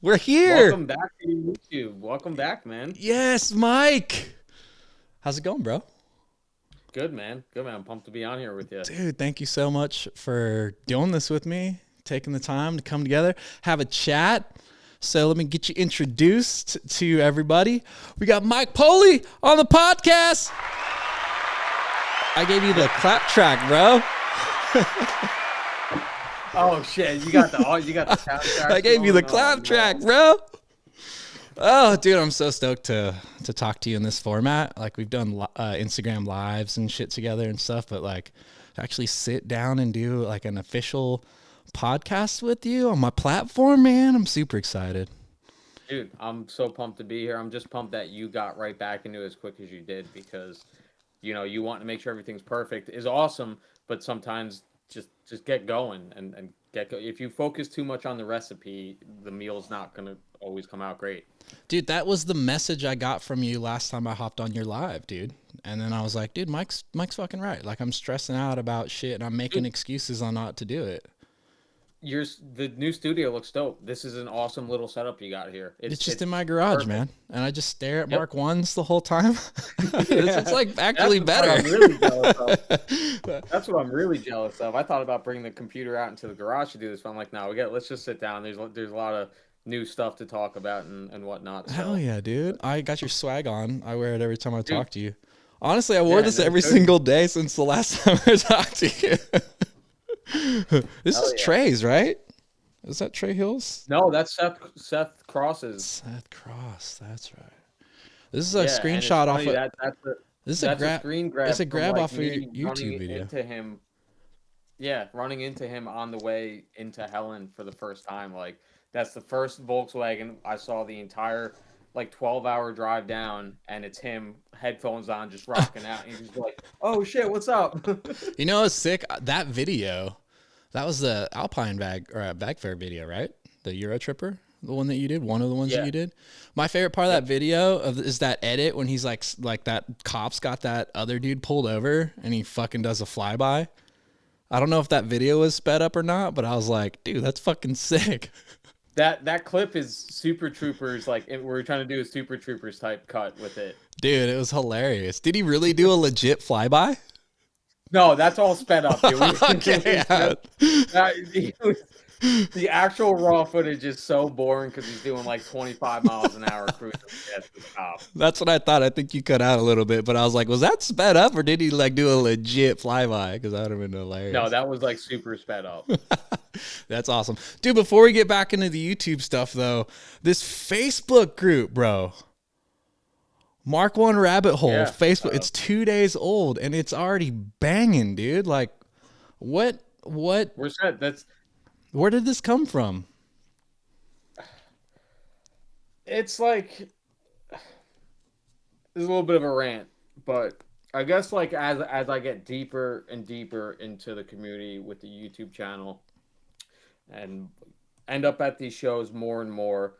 We're here. Welcome back to YouTube. Welcome back, man. Yes, Mike. How's it going, bro? Good, man. Good, man. I'm pumped to be on here with you. Dude, thank you so much for doing this with me, taking the time to come together, have a chat. So let me get you introduced to everybody. We got Mike Poli on the podcast. I gave you the clap track, bro. Oh shit! You got the soundtrack. I gave you the going? clap Oh, track, no. bro. Oh, dude, I'm so stoked to talk to you in this format. Like we've done Instagram lives and shit together and stuff, but like to actually sit down and do like an official podcast with you on my platform, man, I'm super excited. Dude, I'm so pumped to be here. I'm just pumped that you got right back into it as quick as you did because you want to make sure everything's perfect is awesome, but sometimes just get going and get go. If you focus too much on the recipe, the meal's not gonna always come out great. Dude, that was the message I got from you last time I hopped on your live, dude. And then I was like, dude, Mike's fucking right. Like I'm stressing out about shit and I'm making excuses on not to do it. The new studio looks dope. This is an awesome little setup you got here. It's just in my garage, perfect. man. And I just stare at Yep. Mark ones the whole time. It's like actually That's what better. I'm really jealous of. That's what I'm really jealous of. I thought about bringing the computer out into the garage to do this, but I'm like, no, let's just sit down. There's a lot of new stuff to talk about and whatnot. So. Hell yeah, dude. I got your swag on. I wear it every time I Dude. talk to you. Honestly, I wore Yeah, this no, every good. single day since the last time I talked to you. This Hell is yeah. Trey's, right? Is that Trey Hills? No, that's Seth Cross's. Seth Cross, that's right. This is a Yeah, and it's screenshot off funny of. that's This is a screen grab. It's a from, grab like, off of your me YouTube running video. into him. Yeah, running into him on the way into Helen for the first time. Like that's the first Volkswagen I saw the entire like 12-hour drive down, and it's him, headphones on, just rocking out. And he's like, "Oh shit, what's up?" You know, it's sick. That video, that was the Alpine bag fair video, right? The Euro Tripper, the one that you did, one of the ones that Yeah. you did. My favorite part of that video is that edit when he's like that cop's got that other dude pulled over and he fucking does a flyby. I don't know if that video was sped up or not, but I was like, dude, that's fucking sick. That clip is Super Troopers. Like we're trying to do a Super Troopers type cut with it. Dude, it was hilarious. Did he really do a legit flyby? No, that's all sped up, dude. Okay, yeah. The actual raw footage is so boring because he's doing like 25 miles an hour cruising at the top. That's what I thought. I think you cut out a little bit, but I was like, was that sped up or did he like do a legit flyby? Because that would have been hilarious. No, that was like super sped up. That's awesome. Dude, before we get back into the YouTube stuff, though, this Facebook group, bro. Mk1 Rabbit Hole, Yeah, Facebook. It's 2 days old and it's already banging, dude. Like, what, We're set. where did this come from? It's like there's a little bit of a rant, but I guess like as I get deeper and deeper into the community with the YouTube channel and end up at these shows more and more,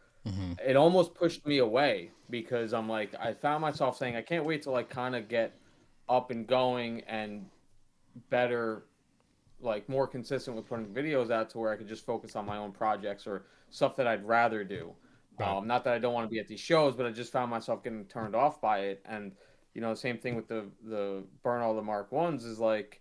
it almost pushed me away because I'm like I found myself saying I can't wait to like kind of get up and going and better, like more consistent with putting videos out to where I could just focus on my own projects or stuff that I'd rather do. Right. Not that I don't want to be at these shows, but I just found myself getting turned off by it. And same thing with the burn all the Mk1s is like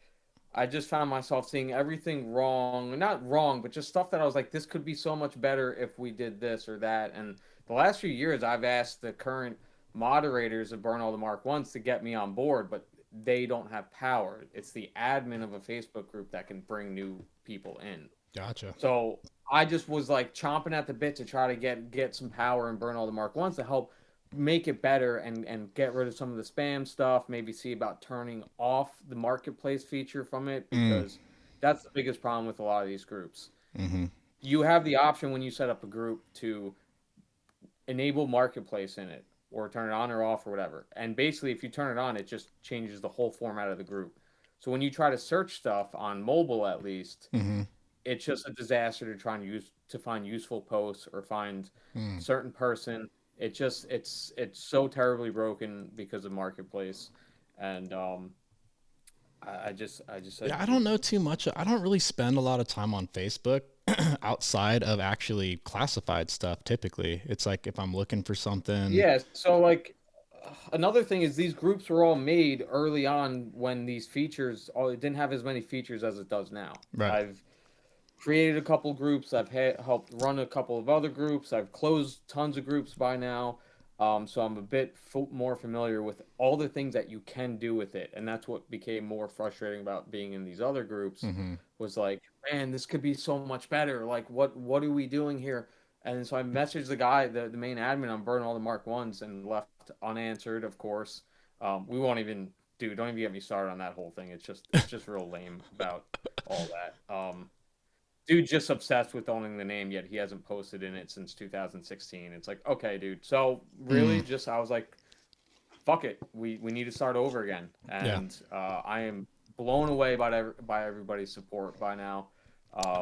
I just found myself seeing everything wrong, not wrong, but just stuff that I was like, this could be so much better if we did this or that. And the last few years, I've asked the current moderators of Burn All the Mk1s to get me on board, but they don't have power. It's the admin of a Facebook group that can bring new people in. Gotcha. So I just was like chomping at the bit to try to get some power and burn all the Mk1s to help make it better and get rid of some of the spam stuff. Maybe see about turning off the marketplace feature from it because that's the biggest problem with a lot of these groups. Mm-hmm. You have the option when you set up a group to enable marketplace in it or turn it on or off or whatever. And basically, if you turn it on, it just changes the whole format of the group. So when you try to search stuff on mobile, at least, it's just a disaster to try and find useful posts or find certain person. It's so terribly broken because of marketplace, and I just Yeah, I don't know too much. I don't really spend a lot of time on Facebook. outside of actually classified stuff. Typically, it's like if I'm looking for something. Yeah, so like another thing is these groups were all made early on when these features it didn't have as many features as it does now. Right. I've created a couple groups. I've helped run a couple of other groups. I've closed tons of groups by now. So I'm a bit more familiar with all the things that you can do with it, and that's what became more frustrating about being in these other groups. Mm-hmm. Was like, man, this could be so much better. Like, what are we doing here? And so I messaged the guy, the main admin on Burn All the Mark Ones, and left unanswered. Of course, we won't even don't even get me started on that whole thing. It's just real lame about all that. Dude just obsessed with owning the name, yet he hasn't posted in it since 2016. It's like, okay, dude. So really, I was like, fuck it. We need to start over again. And I am blown away by everybody's support by now.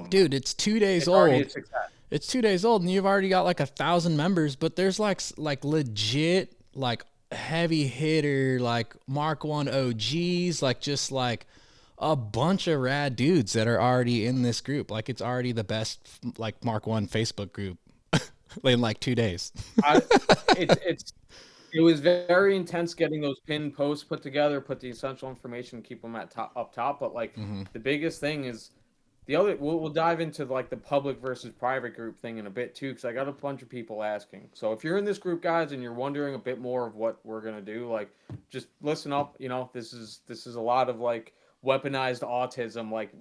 Dude, it's 2 days old. It's 2 days old, and you've already got like 1,000 members. But there's like legit like heavy hitter like Mark 1 OGs, like just like a bunch of rad dudes that are already in this group. Like it's already the best like Mark 1 Facebook group in like 2 days. It was very intense getting those pinned posts put together, put the essential information, keep them up top. But like the biggest thing is we'll dive into like the public versus private group thing in a bit too, because I got a bunch of people asking. So if you're in this group, guys, and you're wondering a bit more of what we're gonna do, like just listen up. You know, this is a lot of like weaponized autism, like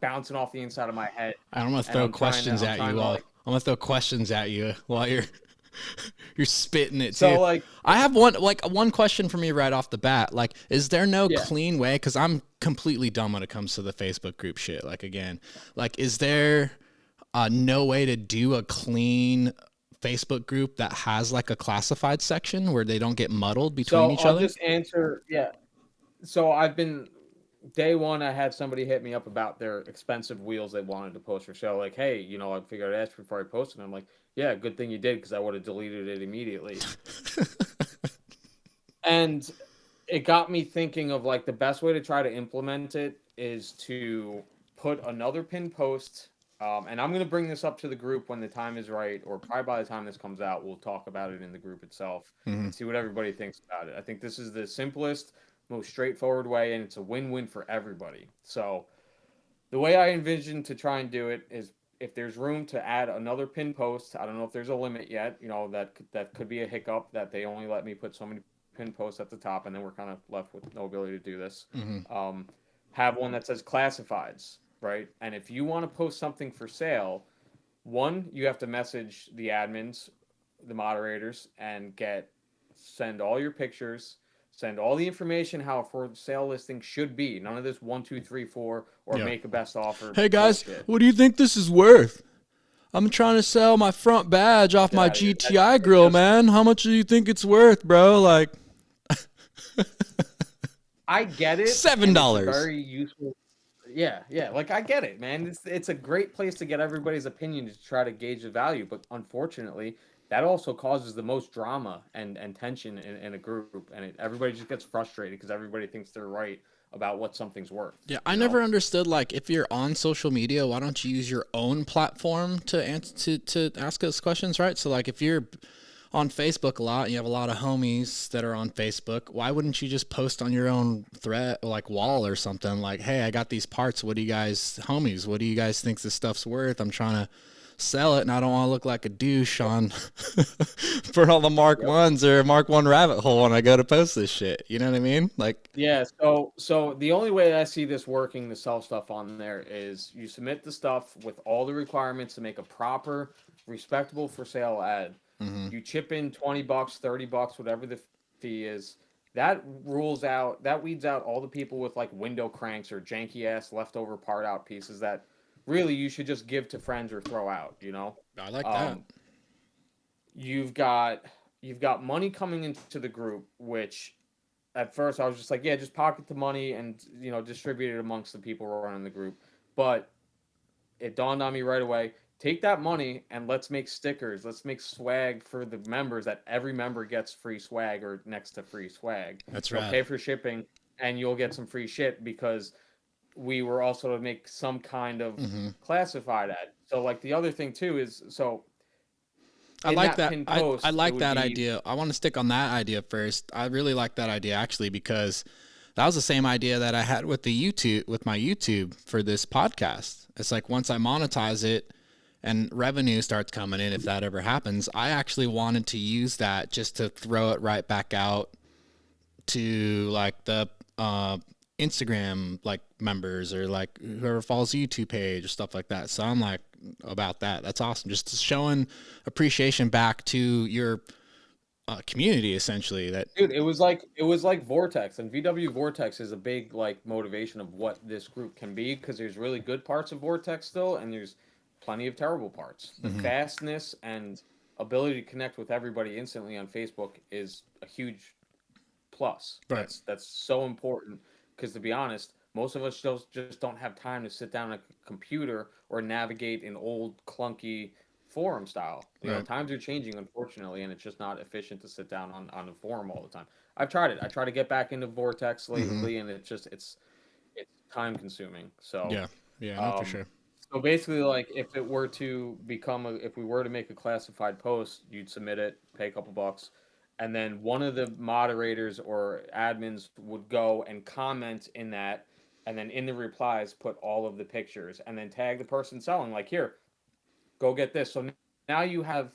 bouncing off the inside of my head. I'm gonna throw questions at you. I'm gonna throw questions at you while you're spitting it too. So like, I have one question for me right off the bat. Like, is there no clean way? Because I'm completely dumb when it comes to the Facebook group shit. Like again, like is there no way to do a clean Facebook group that has like a classified section where they don't get muddled between each other? I'll just answer. Yeah. So day one, I had somebody hit me up about their expensive wheels they wanted to post for show. Like, hey, I figured I'd ask before I posted. I'm like, yeah, good thing you did, because I would have deleted it immediately. And it got me thinking of like the best way to try to implement it is to put another pinned post. And I'm going to bring this up to the group when the time is right, or probably by the time this comes out, we'll talk about it in the group itself and see what everybody thinks about it. I think this is the simplest, most straightforward way, and it's a win-win for everybody. So the way I envision to try and do it is, if there's room to add another pin post, I don't know if there's a limit yet, that could be a hiccup, that they only let me put so many pin posts at the top, and then we're kind of left with no ability to do this. Have one that says classifieds, right? And if you want to post something for sale, one, you have to message the admins, the moderators, and send all your pictures, send all the information how a for sale listing should be. None of this 1, 2, 3, 4 or make a best offer. Hey guys, what do you think this is worth? I'm trying to sell my front badge off my GTI grill, man. How much do you think it's worth, bro? Like, I get it. $7. Very useful. Yeah. Like, I get it, man. It's a great place to get everybody's opinion to try to gauge the value. But unfortunately, that also causes the most drama and tension in a group, and everybody just gets frustrated because everybody thinks they're right about what something's worth. Yeah, I never understood, like, if you're on social media, why don't you use your own platform to ask us questions, right? So, like, if you're on Facebook a lot and you have a lot of homies that are on Facebook, why wouldn't you just post on your own thread, like wall or something, like, hey, I got these parts. What do you guys, homies, what do you guys think this stuff's worth? I'm trying to sell it, and I don't want to look like a douche on for all the Mark 1s or Mark 1 rabbit hole when I go to post this shit. You know what I mean? Like, yeah. So the only way I see this working to sell stuff on there is you submit the stuff with all the requirements to make a proper, respectable for sale ad. You chip in $20, $30, whatever the fee is. That weeds out all the people with like window cranks or janky ass leftover part out pieces that really you should just give to friends or throw out, I like that. You've got money coming into the group, which at first I was just like, yeah, just pocket the money and distribute it amongst the people who are running the group. But it dawned on me right away, take that money and let's make stickers. Let's make swag for the members, that every member gets free swag or next to free swag. That's right. Pay for shipping and you'll get some free shit, because we were also to make some kind of Mm-hmm. classified ad. So like the other thing too is so I in like that that. pinned I post it like would that be idea. I want to stick on that idea first. I really like that idea actually because that was the same idea that I had with my YouTube for this podcast. It's like once I monetize it and revenue starts coming in, if that ever happens, I actually wanted to use that just to throw it right back out to like the Instagram like members or like whoever follows the YouTube page or stuff like that. So I'm like about that. That's awesome. Just showing appreciation back to your community essentially. That dude, it was like Vortex, and VW Vortex is a big like motivation of what this group can be because there's really good parts of Vortex still, and there's plenty of terrible parts. The mm-hmm. fastness and ability to connect with everybody instantly on Facebook is a huge plus. Right. That's so important because to be honest, most of us just don't have time to sit down at a computer or navigate an old clunky forum style. You know, Right. times are changing unfortunately, and it's just not efficient to sit down on a forum all the time. I've tried it. I try to get back into Vortex Mm-hmm. lately, and it's time consuming. So, Yeah. Yeah. No, for um, sure. so basically, like if it were to if we were to make a classified post, you'd submit it, pay a couple bucks, and then one of the moderators or admins would go and comment in that, and then in the replies put all of the pictures, and then tag the person selling, like here, go get this. So now you have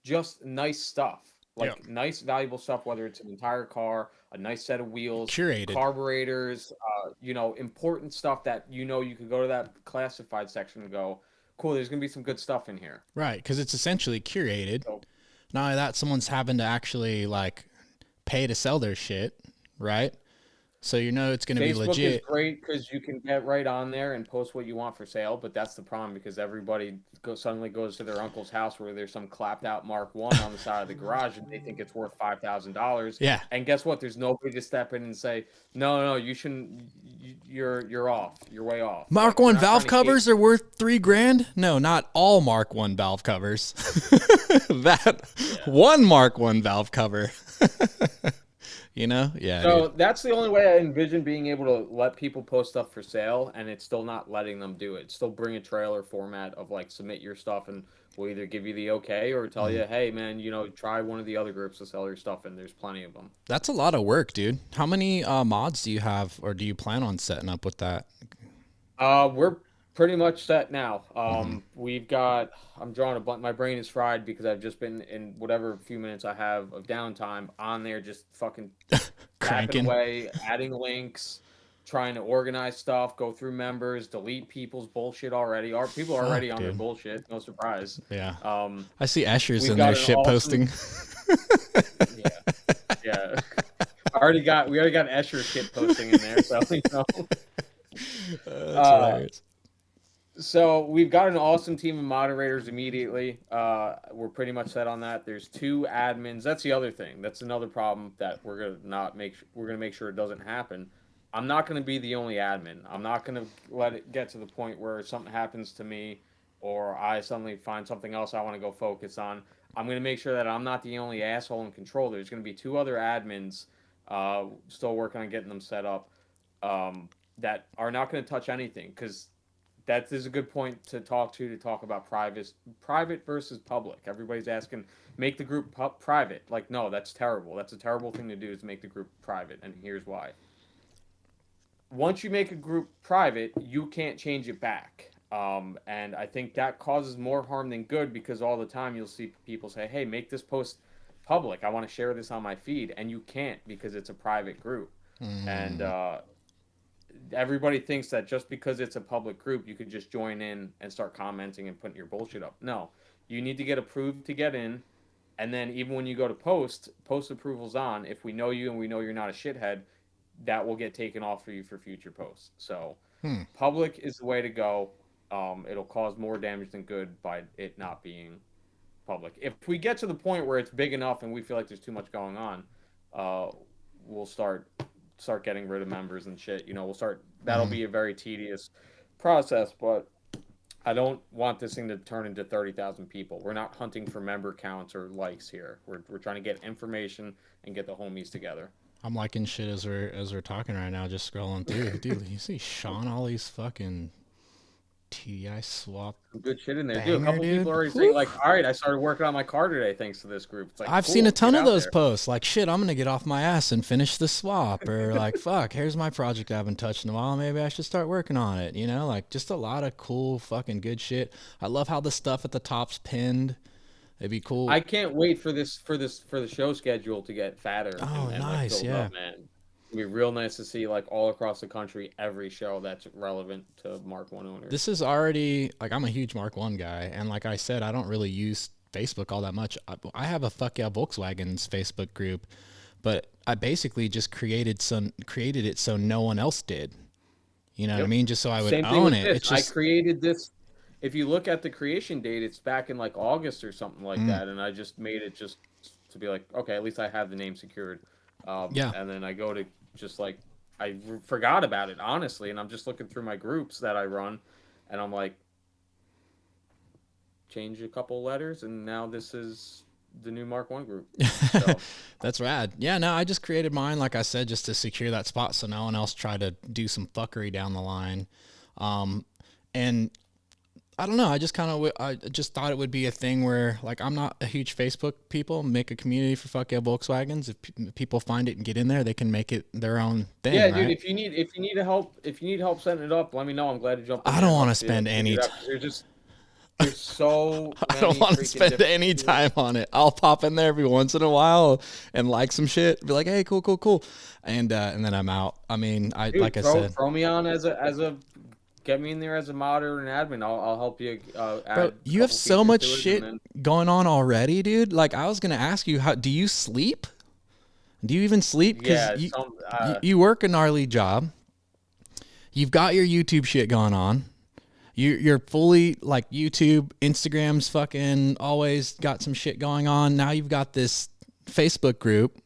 just nice stuff, Yeah. like nice valuable stuff, whether it's an entire car, a nice set of wheels, Curated. carburetors, you know, important stuff that you know you could go to that classified section and go, cool. There's gonna be some good stuff in here. Right. Because it's essentially curated. So Not only that, someone's having to actually like pay to sell their shit. Right. So you know it's going to be Facebook is legit. great because you can get right on there and post what you want for sale, but that's the problem because everybody suddenly goes to their uncle's house where there's some clapped out Mark 1 on the side of the garage and they think it's worth $5,000. Yeah. And guess what? There's nobody to step in and say, no, you shouldn't. You're off. You're way off. Mark Like, we're One not trying valve to covers are worth $3,000. No, not all Mark One valve covers. That one Mark One valve cover. You know? Yeah. So Dude. that's the only way I envision being able to let people post stuff for sale, and it's still not letting them do it. Still bring a trailer format of like submit your stuff, and we'll either give you the okay or tell you, hey man, you know, try one of the other groups to sell your stuff, and there's plenty of them. That's a lot of work, dude. How many mods do you have, or do you plan on setting up with that? We're pretty much set now. Mm-hmm. We've got. I'm drawing a blunt. My brain is fried because I've just been in whatever few minutes I have of downtime on there, just fucking tapping Cranking. away, adding links, trying to organize stuff, go through members, delete people's bullshit already. Our people are already Fuck, on their dude. bullshit. No surprise. Yeah. Um, I see Escher's we've in got there an shit awesome. posting. Yeah, yeah. We already got Escher shit posting in there, so you know. That's Uh, hilarious. So we've got an awesome team of moderators immediately. We're pretty much set on that. There's 2 admins. That's the other thing. That's another problem that we're gonna make sure it doesn't happen. I'm not gonna be the only admin. I'm not gonna let it get to the point where something happens to me or I suddenly find something else I want to go focus on. I'm gonna make sure that I'm not the only asshole in control. There's gonna be 2 other admins still working on getting them set up that are not gonna touch anything because that is a good point to talk about private versus public. Everybody's asking make the group private. Like no, that's terrible. That's a terrible thing to do is make the group private, and here's why. Once you make a group private, you can't change it back. And I think that causes more harm than good because all the time you'll see people say, "Hey, make this post public. I want to share this on my feed," and you can't because it's a private group. And everybody thinks that just because it's a public group, you could just join in and start commenting and putting your bullshit up. No, you need to get approved to get in. And then even when you go to post approvals on, if we know you and we know you're not a shithead, that will get taken off for you for future posts. So public is the way to go. It'll cause more damage than good by it not being public. If we get to the point where it's big enough and we feel like there's too much going on, we'll start getting rid of members and shit. You know, that'll be a very tedious process, but I don't want this thing to turn into 30,000 people. We're not hunting for member counts or likes here. We're trying to get information and get the homies together. I'm liking shit as we're talking right now, just scrolling through. Dude, you see Sean Ollie's fucking TDI swap Some good shit in there, dude. A banger, couple people dude. already saying Whew. like, "All right, I started working on my car today thanks to this group." It's like, I've seen a cool, ton get of out those there. posts. Like, shit, I'm gonna get off my ass and finish the swap, or like, fuck, here's my project I haven't touched in a while. Maybe I should start working on it. You know, like just a lot of cool, fucking good shit. I love how the stuff at the top's pinned. It'd be cool. I can't wait for the show schedule to get fatter Oh, and like nice, filled yeah. up, man. It'd be real nice to see like all across the country every show that's relevant to Mark One owners. This is already like I'm a huge Mark One guy, and like I said, I don't really use Facebook all that much. I have a Fuck Yeah Volkswagens Facebook group, but I basically just created it so no one else did. You know what I Yep. mean? Just so I would Same thing own with it. this. It's I just created this. If you look at the creation date, it's back in like August or something like mm, that, and I just made it just to be like, okay, at least I have the name secured. yeah. And then I go to just like forgot about it honestly, and I'm just looking through my groups that I run, and I'm like, change a couple letters, and now this is the new Mark One group. So That's rad. Yeah, no, I just created mine, like I said, just to secure that spot so no one else tried to do some fuckery down the line. And I don't know. I just kind of, I just thought it would be a thing where, like, I'm not a huge Facebook people. Make a community for Fuck Yeah Volkswagens. If people find it and get in there, they can make it their own thing, yeah, dude, right? if you need help setting it up, let me know. I'm glad to jump in I there don't and want to help spend figure any. it out. 'Cause there's so I don't many want to freaking spend different any tools. time on it. I'll pop in there every once in a while and like some shit. Be like, hey, cool, cool, cool, and then I'm out. I mean, I Dude, like I throw said, throw me on as a get me in there as a mod or an admin. I'll help you bro, add a you have couple so features much to it, and shit then going on already, dude. Like I was gonna ask you, how do you sleep? Do you even sleep? Because yeah, you work a gnarly job. You've got your YouTube shit going on. You're fully like YouTube, Instagram's fucking always got some shit going on. Now you've got this Facebook group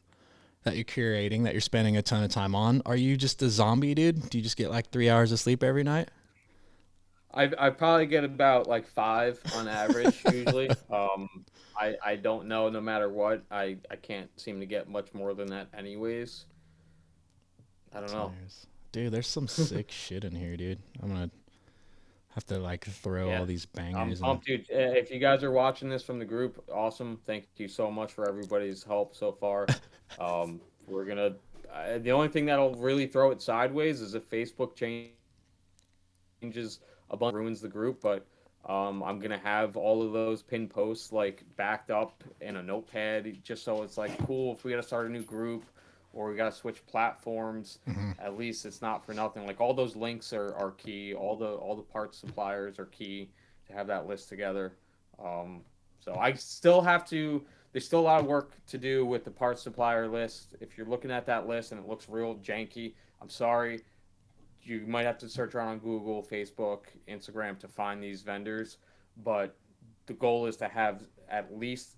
that you're curating that you're spending a ton of time on. Are you just a zombie, dude? Do you just get like 3 hours of sleep every night? I probably get about like 5 on average usually. I don't know. No matter what, I can't seem to get much more than that anyways. I don't That's know. hilarious. Dude, there's some sick shit in here, dude. I'm gonna have to like throw Yeah. all these I'm bangers in. pumped, dude. If you guys are watching this from the group, awesome. Thank you so much for everybody's help so far. We're gonna. The only thing that'll really throw it sideways is if Facebook changes a bunch, ruins the group. But I'm gonna have all of those pinned posts like backed up in a notepad, just so it's like cool. If we gotta start a new group or we gotta switch platforms, Mm-hmm. at least it's not for nothing. Like all those links are key. All the parts suppliers are key to have that list together. So I still have to. There's still a lot of work to do with the parts supplier list. If you're looking at that list and it looks real janky, I'm sorry. You might have to search around on Google, Facebook, Instagram to find these vendors. But the goal is to have at least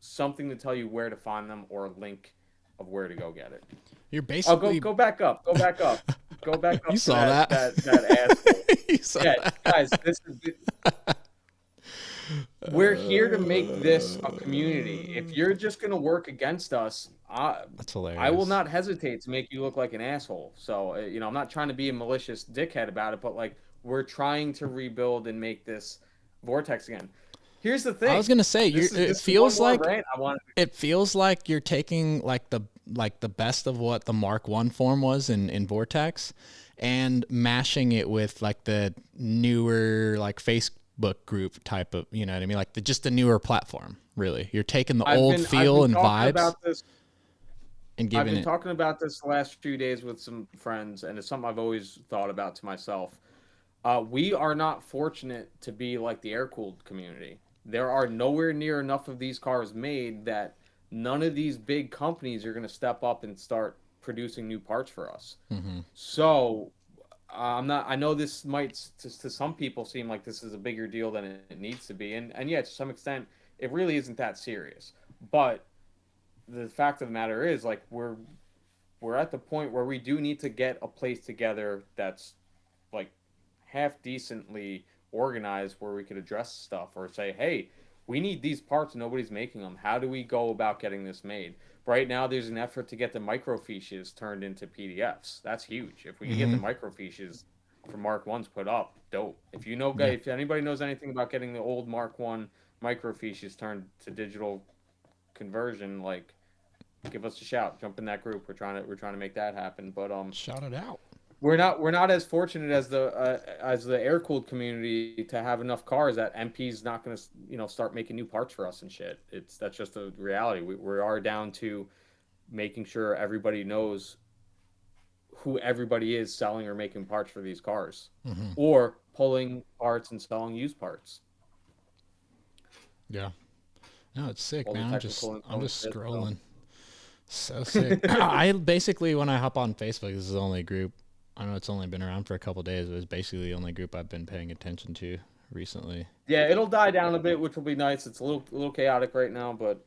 something to tell you where to find them or a link of where to go get it. You're Oh, go basically go back up. Go back up. Go back you up to saw that that. that asshole. You saw Yeah, that. guys, we're here to make this a community. If you're just gonna work against us, That's I will hilarious. not hesitate to make you look like an asshole. So I'm not trying to be a malicious dickhead about it, but like we're trying to rebuild and make this vortex again. Here's the I thing. was gonna say This is one more rant I wanted. it feels like you're taking like the best of what the Mark One form was in Vortex, and mashing it with like the newer like Facebook group type of, you know what I mean, like just the newer platform. Really, you're taking the I've old been I've feel been and talking vibes about this. and I've giving been it. talking about this the last few days with some friends, and it's something I've always thought about to myself. We are not fortunate to be like the air cooled community. There are nowhere near enough of these cars made that none of these big companies are going to step up and start producing new parts for us. Hmm. So I'm not. I know this might to some people seem like this is a bigger deal than it needs to be, and yeah, to some extent, it really isn't that serious. But the fact of the matter is, like we're at the point where we do need to get a place together that's like half decently organized where we could address stuff or say, hey, we need these parts, nobody's making them. How do we go about getting this made? Right now, there's an effort to get the microfiches turned into PDFs. That's huge. If we can get the microfiches for Mark 1s put up, dope. If you know, if anybody knows anything about getting the old Mark 1 microfiches turned to digital conversion, like, give us a shout. Jump in that group. We're trying to make that happen. But shout it out. We're not as fortunate as the air cooled community to have enough cars that MP's not going to start making new parts for us and shit. That's just a reality. We are down to making sure everybody knows who everybody is selling or making parts for these cars, or pulling parts and selling used parts. Yeah, no, it's sick, man. I'm just scrolling. So sick. I basically, when I hop on Facebook, this is the only group. I know it's only been around for a couple of days, but it's basically the only group I've been paying attention to recently. Yeah, it'll die down a bit, which will be nice. It's a little chaotic right now, but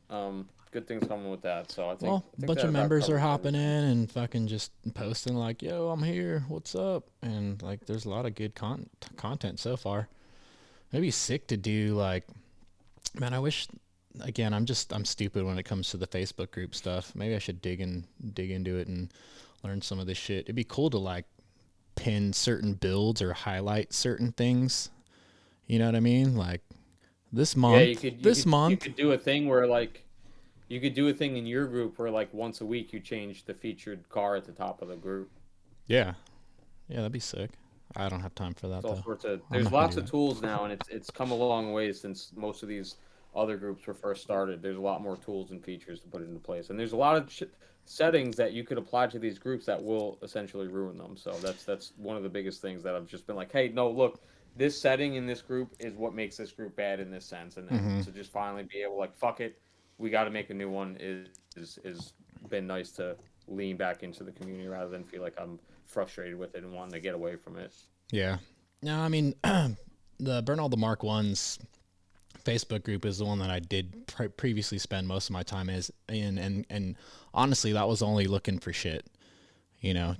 good things coming with that. So I think a bunch of members are hopping in and fucking just posting like, "Yo, I'm here. What's up?" And like, there's a lot of good content so far. Maybe sick to do like, man. I wish. Again, I'm stupid when it comes to the Facebook group stuff. Maybe I should dig into it and learn some of this shit. It'd be cool to like pin certain builds or highlight certain things. You know what I mean? Like this month, you could do a thing where like you could do a thing in your group where like once a week you change the featured car at the top of the group. Yeah, that'd be sick. I don't have time for that though. There's lots of tools now, and it's come a long way since most of these other groups were first started. There's a lot more tools and features to put into place, and there's a lot of settings that you could apply to these groups that will essentially ruin them. So that's one of the biggest things that I've just been like, hey, no, look, this setting in this group is what makes this group bad in this sense, and to just finally be able like, fuck it, we got to make a new one is been nice to lean back into the community rather than feel like I'm frustrated with it and wanting to get away from it. Yeah, no, I mean the Burn All the Mark 1s Facebook group is the one that I did previously spend most of my time in, and honestly, that was only looking for shit,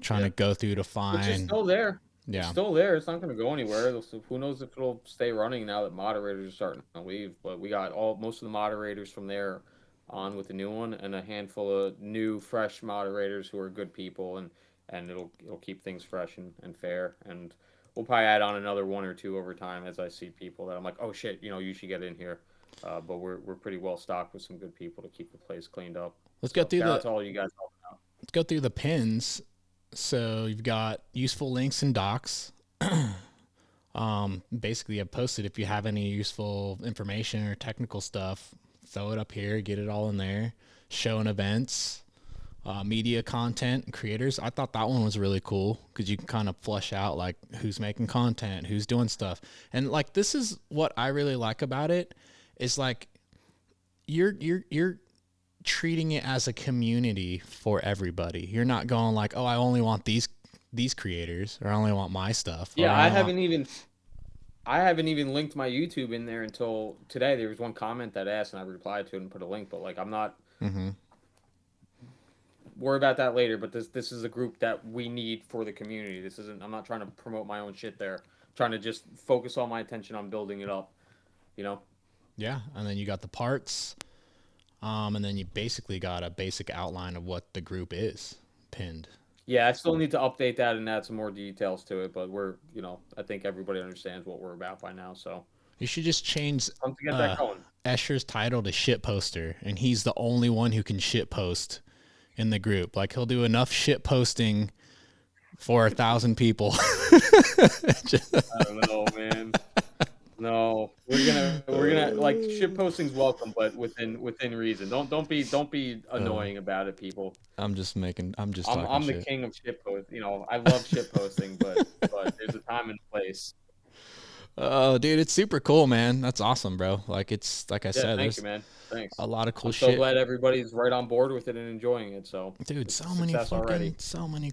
trying to go through to find. Which is still there. Yeah, it's still there. It's not going to go anywhere. Who knows if it'll stay running now that moderators are starting to leave? But we got most of the moderators from there on with the new one, and a handful of new, fresh moderators who are good people, and it'll keep things fresh and fair. And we'll probably add on another one or two over time as I see people that I'm like, oh shit, you should get in here. But we're pretty well stocked with some good people to keep the place cleaned up. Let's go through that's all you guys helping out. Let's go through the pins. So you've got useful links and docs. Basically, I've posted if you have any useful information or technical stuff, throw it up here, get it all in there. Showing events. Media content and creators. I thought that one was really cool because you can kind of flush out like who's making content, who's doing stuff. And like, this is what I really like about it is like you're treating it as a community for everybody. You're not going like, oh, I only want these creators or I only want my stuff. Yeah, I haven't even linked my YouTube in there until today. There was one comment that asked and I replied to it and put a link, but like I'm not worry about that later, but this is a group that we need for the community. I'm not trying to promote my own shit there. I'm trying to just focus all my attention on building it up, Yeah, and then you got the parts, and then you basically got a basic outline of what the group is pinned. Yeah, I still need to update that and add some more details to it, but we're, I think everybody understands what we're about by now, so. You should just change to get that going. Escher's title to shit poster, and he's the only one who can shit post in the group. Like he'll do enough shit posting for 1,000 people. I don't know, man. No, we're gonna like shit posting's welcome, but within reason. Don't be annoying about it, people. I'm just talking I'm shit. The king of shit post. I love shit posting, but there's a time and place. Oh, dude, it's super cool, man. That's awesome, bro. Like it's like I said, thank you, man. Thanks. A lot of cool shit. So glad everybody's right on board with it and enjoying it. So, dude, so many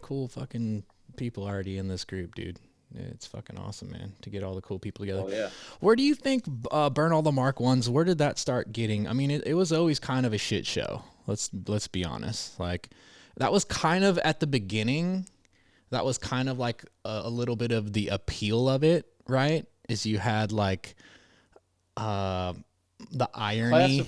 cool fucking people already in this group, dude. It's fucking awesome, man. To get all the cool people together. Oh yeah. Where do you think Burn All the Mark 1s? Where did that start getting? I mean, it was always kind of a shit show. Let's be honest. Like that was kind of at the beginning. That was kind of like a little bit of the appeal of it, right? Is you had like the irony.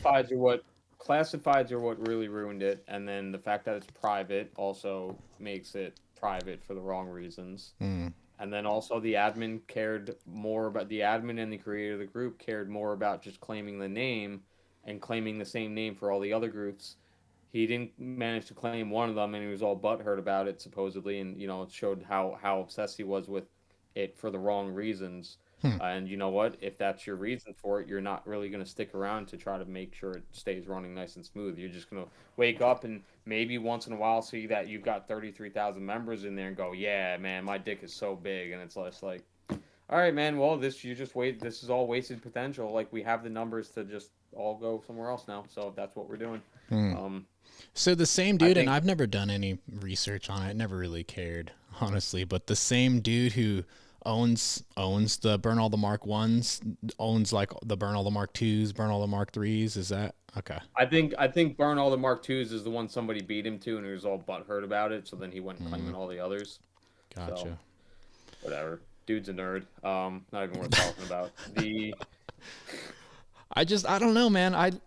Classifieds are what really ruined it, and then the fact that it's private also makes it private for the wrong reasons. Mm, And then also the admin cared more about the admin and the creator of the group cared more about just claiming the name and claiming the same name for all the other groups. He didn't manage to claim one of them, and he was all butthurt about it supposedly, and it showed how obsessed he was with it for the wrong reasons. hmm. And you know what? If that's your reason for it, you're not really going to stick around to try to make sure it stays running nice and smooth. You're just going to wake up and maybe once in a while see that you've got 33,000 members in there and go, yeah, man, my dick is so big. And it's just like, all right, man, well, this is all wasted potential. Like, we have the numbers to just all go somewhere else now. So that's what we're doing. So the same dude, and I've never done any research on it, never really cared, honestly, but the same dude who owns the Burn All the Mark 1s, owns like the Burn All the Mark 2s, Burn All the Mark 3s, is that okay? I think Burn All the Mark 2s is the one somebody beat him to, and he was all butthurt about it, so then he went claiming all the others. Gotcha. So, whatever. Dude's a nerd. Not even worth talking about. I don't know, man.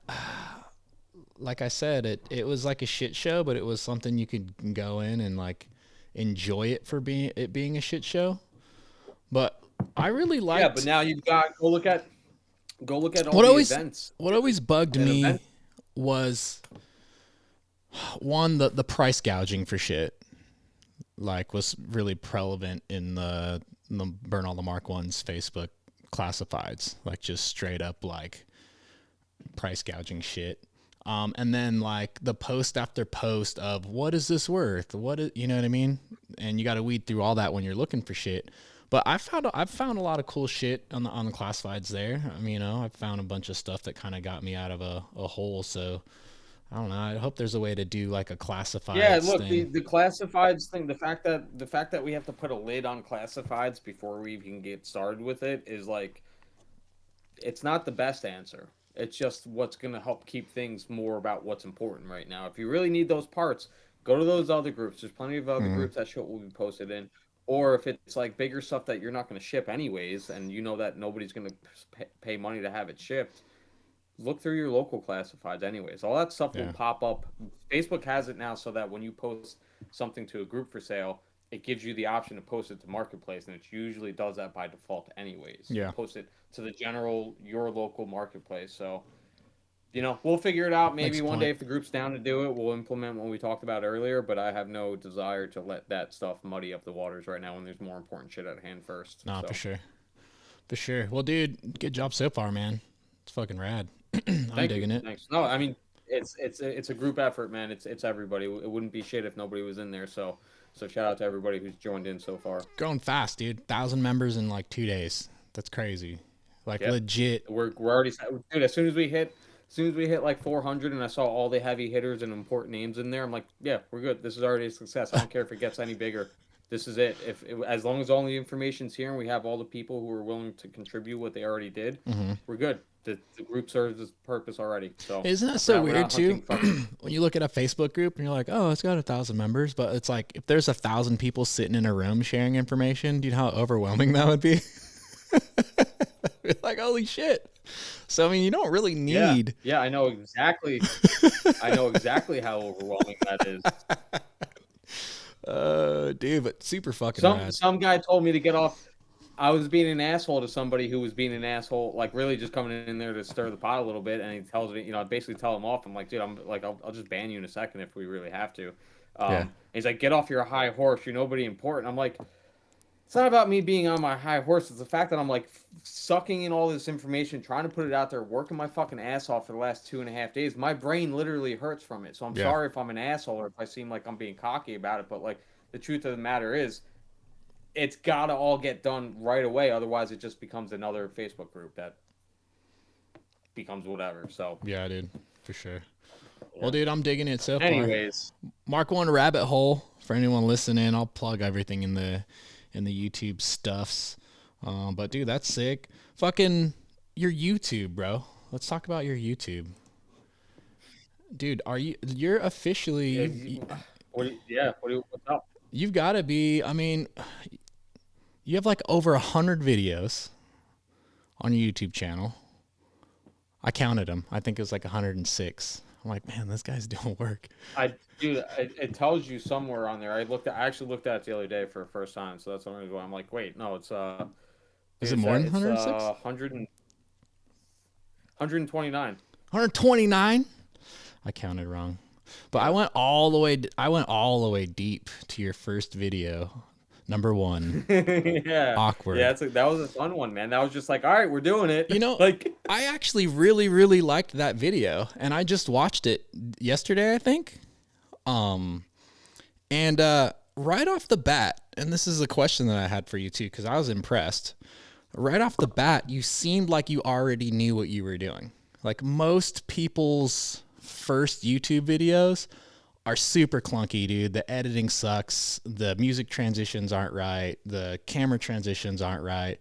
Like I said, it was like a shit show, but it was something you could go in and like enjoy it for being a shit show. But I really liked. Yeah, but now you've got go look at all the events. What always bugged me was one, the price gouging for shit. Like, was really prevalent in the Burn All the Mark 1's Facebook classifieds, like just straight up like price gouging shit. And then like the post after post of what is this worth? You know what I mean? And you got to weed through all that when you're looking for shit. But I've found a lot of cool shit on the classifieds there. I mean, I've found a bunch of stuff that kind of got me out of a hole. So I don't know. I hope there's a way to do like a classifieds. Yeah, look, thing. the classifieds thing. The fact that we have to put a lid on classifieds before we even get started with it is like, it's not the best answer. It's just what's going to help keep things more about what's important right now. If you really need those parts, go to those other groups. There's plenty of other groups that shit will be posted in. Or if it's like bigger stuff that you're not going to ship anyways, and you know that nobody's going to pay money to have it shipped, look through your local classifieds anyways. All that stuff will pop up. Facebook has it now so that when you post something to a group for sale, it gives you the option to post it to Marketplace, and it usually does that by default anyways. Yeah. Post it to your local Marketplace. So, we'll figure it out. Maybe one day if the group's down to do it, we'll implement what we talked about earlier, but I have no desire to let that stuff muddy up the waters right now when there's more important shit at hand first. No, for sure. For sure. Well, dude, good job so far, man. It's fucking rad. I'm digging it. Thanks. No, I mean, it's a group effort, man. It's everybody. It wouldn't be shit if nobody was in there. So shout out to everybody who's joined in so far. Growing fast, dude. 1,000 members in like 2 days. That's crazy. Like legit. We're already, dude. As soon as we hit like 400, and I saw all the heavy hitters and important names in there, I'm like, yeah, we're good. This is already a success. I don't care if it gets any bigger. This is it. As long as all the information's here and we have all the people who are willing to contribute what they already did, we're good. The group serves its purpose already. So isn't that so weird too? When you look at a Facebook group and you're like, oh, it's got 1,000 members, but it's like if there's 1,000 people sitting in a room sharing information, do you know how overwhelming that would be? Like, holy shit. So I mean, you don't really need. Yeah, I know exactly. I know exactly how overwhelming that is. Dude, but super fucking rad. Some guy told me to get off. I was being an asshole to somebody who was being an asshole, like really just coming in there to stir the pot a little bit, and he tells me, I basically tell him off. I'm like, dude, I'll just ban you in a second if we really have to. He's like, get off your high horse. You're nobody important. I'm like, it's not about me being on my high horse. It's the fact that I'm like sucking in all this information, trying to put it out there, working my fucking ass off for the last 2.5 days. My brain literally hurts from it. So I'm sorry if I'm an asshole or if I seem like I'm being cocky about it. But like the truth of the matter is, it's got to all get done right away. Otherwise, it just becomes another Facebook group that becomes whatever. So yeah, dude, for sure. Yeah. Well, dude, I'm digging it so far. Anyways, Mk1 rabbit hole for anyone listening. I'll plug everything in the YouTube stuffs. But dude, that's sick. Fucking your YouTube, bro. Let's talk about your YouTube. Dude, you're officially what's up? You've got to be, I mean, you have like over 100 videos on your YouTube channel. I counted them. I think it was like 106. I'm like, man, this guy's doing work. Dude, it tells you somewhere on there. I actually looked at it the other day for the first time, so that's what I'm going. I'm like, wait, no, Is dude, it more than it's 106? 129. 129? I counted wrong. But I Yeah. went all the way. I went all the way deep to your first video, number one. Yeah. Yeah, Awkward. that was a fun one, man. That was just like, all right, we're doing You it. know, Like, I actually really, really liked that video, and I just watched it yesterday, I think. Um, and right off the bat, and this is a question that I had for you too, because I was impressed. Right off the bat, you seemed like you already knew what you were doing. Like most people's first YouTube videos are super clunky, dude. The editing sucks. The music transitions aren't right. The camera transitions aren't right.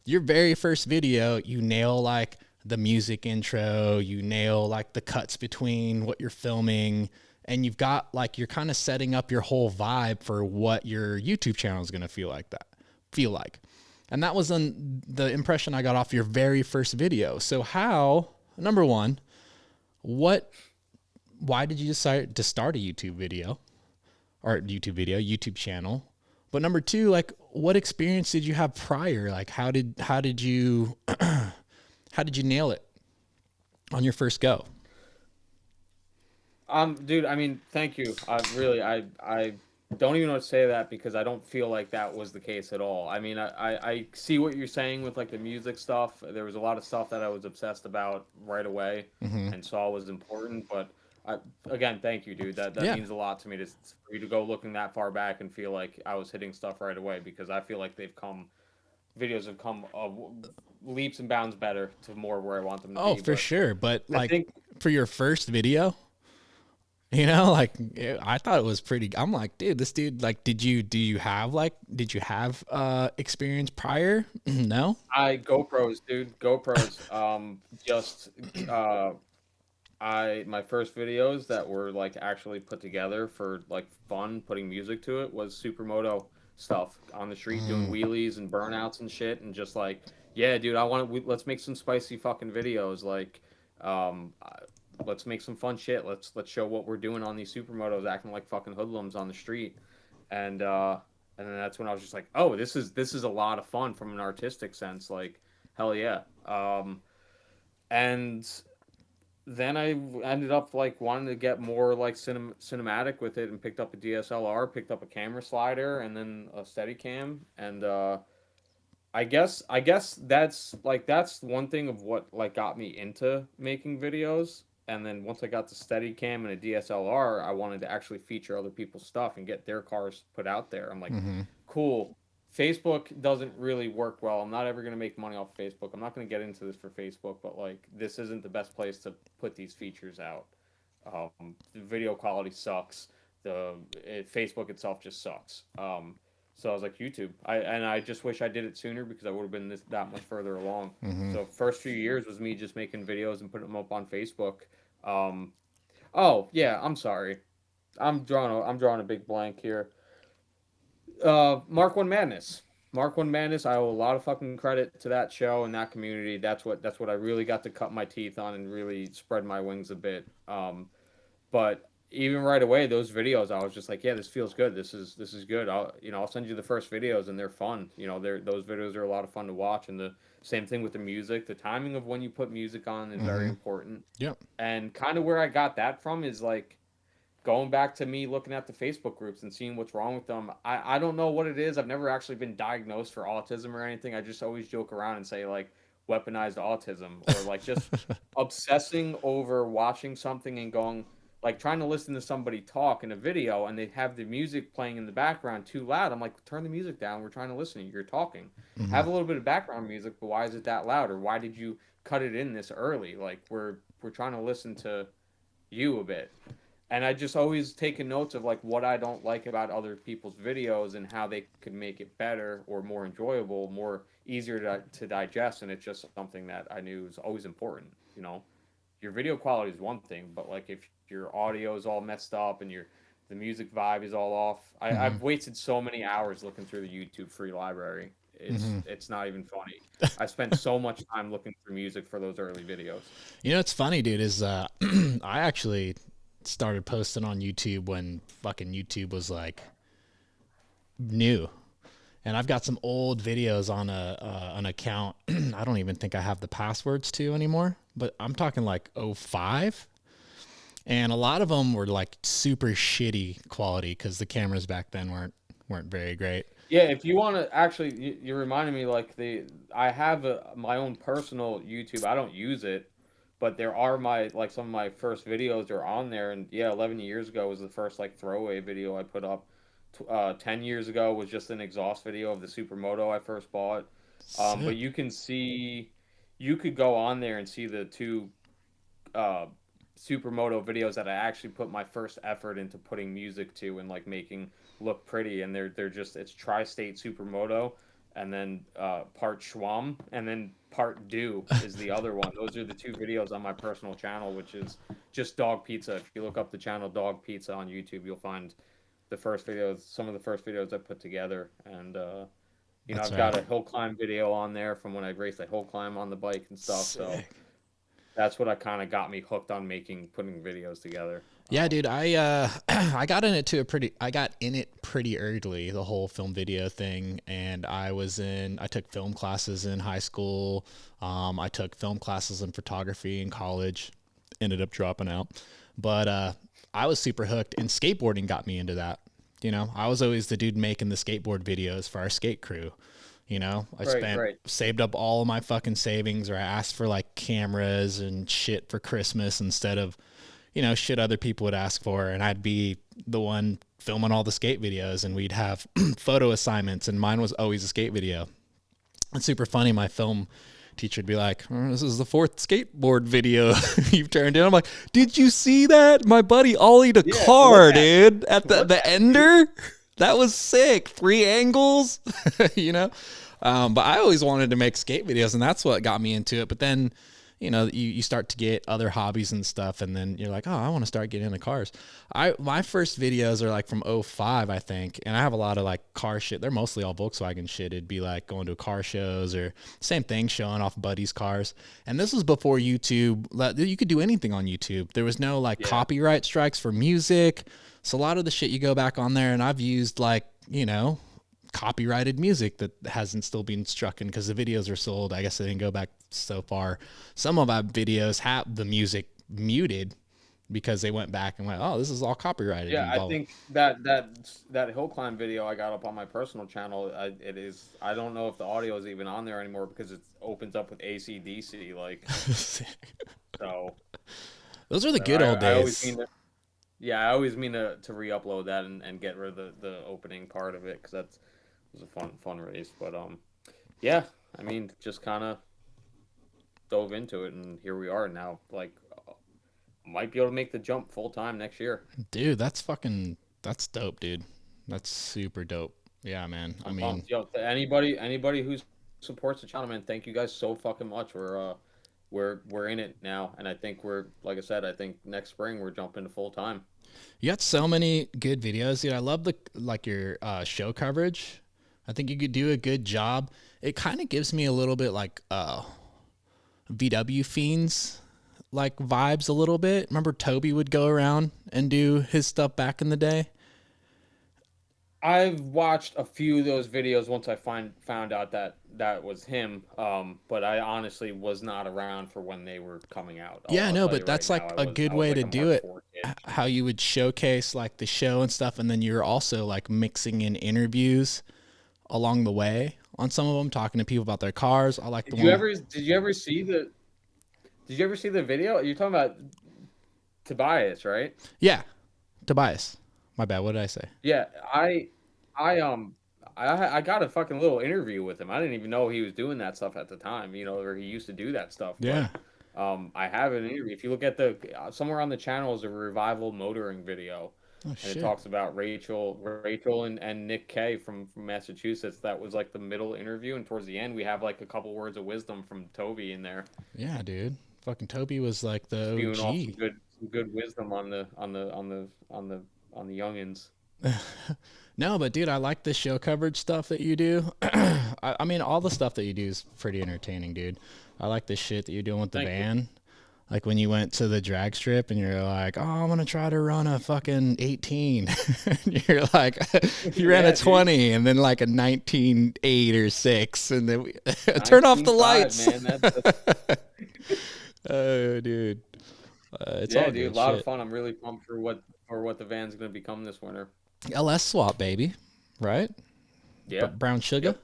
Your very first video, you nail like the music intro, you nail like the cuts between what you're filming, and you've got like you're kind of setting up your whole vibe for what your YouTube channel is going to feel like. And that was the impression I got off your very first video. So how, number one, why did you decide to start a YouTube channel? But number two, like what experience did you have prior? Like how did you how did you nail it on your first go? dude, I mean, thank you. I don't even know what to say to that because I don't feel like that was the case at all. I mean, I see what you're saying with like the music stuff. There was a lot of stuff that I was obsessed about right away Mm-hmm. and saw was important. But again, thank you, dude. That Yeah. means a lot to me for you to go looking that far back and feel like I was hitting stuff right away because I feel like videos have come leaps and bounds better to more where I want them to Oh, be. for But sure. But I like think for your first video, like I thought it was pretty. I'm like, dude, this dude, like, did you have experience prior? No. GoPros, dude, GoPros. Just uh, my first videos that were like actually put together for like fun, putting music to it was supermoto stuff on the street, doing Mm, wheelies and burnouts and shit, and just like, yeah, dude, let's make some spicy fucking videos, like, um, I- let's make some fun shit. Let's show what we're doing on these supermotos, acting like fucking hoodlums on the street, and uh, and then that's when I was just like, oh, this is a lot of fun from an artistic sense, like, hell yeah. And then I ended up like wanting to get more like cinematic with it and picked up a DSLR, picked up a camera slider and then a Steadicam and I guess that's one thing of what like got me into making videos. And then once I got the Steadicam and a DSLR, I wanted to actually feature other people's stuff and get their cars put out there. I'm like, mm-hmm. cool. Facebook doesn't really work well. I'm not ever going to make money off Facebook. I'm not going to get into this for Facebook, but like this isn't the best place to put these features out. The video quality sucks. Facebook itself just sucks. So I was like YouTube. I just wish I did it sooner because I would have been that much further along. Mm-hmm. So first few years was me just making videos and putting them up on Facebook. Um, oh yeah, I'm sorry. I'm drawing a big blank here. Mark One Madness. Mark One Madness. I owe a lot of fucking credit to that show and that community. That's what I really got to cut my teeth on and really spread my wings a bit. But even right away, those videos, I was just like, yeah, this feels good. This is good. I'll send you the first videos and they're fun. Those videos are a lot of fun to watch. And the same thing with the music. The timing of when you put music on is very Mm-hmm. important. Yep. And kind of where I got that from is like going back to me looking at the Facebook groups and seeing what's wrong with them. I don't know what it is. I've never actually been diagnosed for autism or anything. I just always joke around and say like weaponized autism or like just obsessing over watching something and going like trying to listen to somebody talk in a video and they have the music playing in the background too loud. I'm like, turn the music down. We're trying to listen. You're talking. Mm-hmm. Have a little bit of background music, but why is it that loud? Or why did you cut it in this early? Like we're trying to listen to you a bit. And I just always taking notes of like what I don't like about other people's videos and how they could make it better or more enjoyable, more easier to digest. And it's just something that I knew is always important. Your video quality is one thing, but like if your audio is all messed up and the music vibe is all off, Mm-hmm. I've wasted so many hours looking through the YouTube free library it's not even funny. I spent so much time looking for music for those early videos. You know what's funny, dude, is I actually started posting on YouTube when fucking YouTube was like new. And I've got some old videos on an account I don't even think I have the passwords to anymore, but I'm talking like '05. And a lot of them were like super shitty quality because the cameras back then weren't very great. Yeah, if you want to actually, you reminded me like I have my own personal YouTube. I don't use it, but there are some of my first videos are on there. And yeah, 11 years ago was the first like throwaway video I put up. 10 years ago was just an exhaust video of the Supermoto I first bought. But you could go on there and see the two Supermoto videos that I actually put my first effort into putting music to and like making look pretty, and they're just it's Tri-State Supermoto, and then part Schwam, and then part Do is the other one. Those are the two videos on my personal channel, which is just Dog Pizza. If you look up the channel Dog Pizza on YouTube, you'll find some of the first videos I put together, and I've got a hill climb video on there from when I raced a hill climb on the bike and stuff. Sick. So that's what I kind of got me hooked on putting videos together. Yeah, dude, I I got in it pretty early, the whole film video thing, and I took film classes in high school. I took film classes in photography in college, ended up dropping out. But I was super hooked, and skateboarding got me into that. I was always the dude making the skateboard videos for our skate crew. I saved up all of my fucking savings, or I asked for like cameras and shit for Christmas instead of, shit other people would ask for. And I'd be the one filming all the skate videos, and we'd have photo assignments, and mine was always a skate video. It's super funny. My film teacher would be like, this is the 4th skateboard video you've turned in. I'm like, did you see that? My buddy ollied a car, dude, at the ender. That was sick. 3 angles, But I always wanted to make skate videos, and that's what got me into it. But then, you start to get other hobbies and stuff, and then you're like, oh, I want to start getting into cars. My first videos are like from '05, I think, and I have a lot of like car shit. They're mostly all Volkswagen shit. It'd be like going to car shows or same thing, showing off buddies' cars. And this was before YouTube. You could do anything on YouTube. There was no copyright strikes for music. So a lot of the shit you go back on there, and I've used copyrighted music that hasn't still been struck in because the videos are sold. I guess they didn't go back so far. Some of our videos have the music muted because they went back and went, oh, this is all copyrighted. Yeah, I think that hill climb video I got up on my personal channel, I don't know if the audio is even on there anymore because it opens up with AC/DC, so. Those are the good old days. I always mean to re-upload that and get rid of the opening part of it, because that was a fun race. But yeah, I mean, just kind of dove into it, and here we are now. Might be able to make the jump full time next year. Dude, that's dope, dude. That's super dope. Yeah, man. I mean, anybody who supports the channel, man, thank you guys so fucking much. We're in it now, and I think like I said, I think next spring we're jumping to full time. You got so many good videos, dude. I love your show coverage. I think you could do a good job. It kind of gives me a little bit like VW Fiends vibes a little bit. Remember Toby would go around and do his stuff back in the day? I've watched a few of those videos once I found out that was him, but I honestly was not around for when they were coming out. But that's a good way to do it. How you would showcase the show and stuff, and then you're also mixing in interviews along the way on some of them, talking to people about their cars. I like Did you ever see the video? You're talking about Tobias, right? Yeah, Tobias. My bad. What did I say? Yeah, I got a fucking little interview with him. I didn't even know he was doing that stuff at the time, or he used to do that stuff. Yeah. But, I have an interview. If you look at somewhere on the channel is a revival motoring video. Oh, and shit. It talks about Rachel and Nick K from Massachusetts. That was the middle interview, and towards the end we have a couple words of wisdom from Toby in there. Yeah, dude. Fucking Toby was the OG. Off some good wisdom on the youngins. No, but dude, I like the show coverage stuff that you do. I mean, all the stuff that you do is pretty entertaining, dude. I like the shit that you're doing with the Thank you. van. Like when you went to the drag strip and you're like, oh, I'm going to try to run a fucking 18. And you're like, you ran Yeah, a dude. 20 and then like a 19.8 or 6. And then we turn off the 19.5, lights. man. That's Oh, dude. It's yeah, all dude. A good lot of shit. fun. I'm really pumped for what the van's gonna become this winter. LS swap, baby. Right? Yeah. Brown sugar. Yep.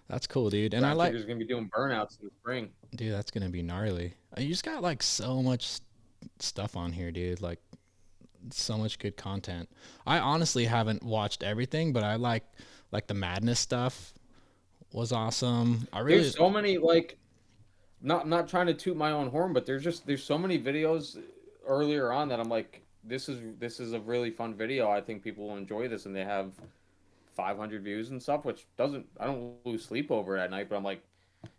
That's cool, dude. And I Brown like, Sugar's gonna be doing burnouts in the spring. dude, that's gonna be gnarly. You just got like so much stuff on here, dude. Like so much good content. I honestly haven't watched everything, but I like the madness stuff was awesome. I really There's so many like not trying to toot my own horn, but there's so many videos earlier on that I'm like, this is a really fun video. I think people will enjoy this, and they have 500 views and stuff, which doesn't I don't lose sleep over it at night. But I'm like,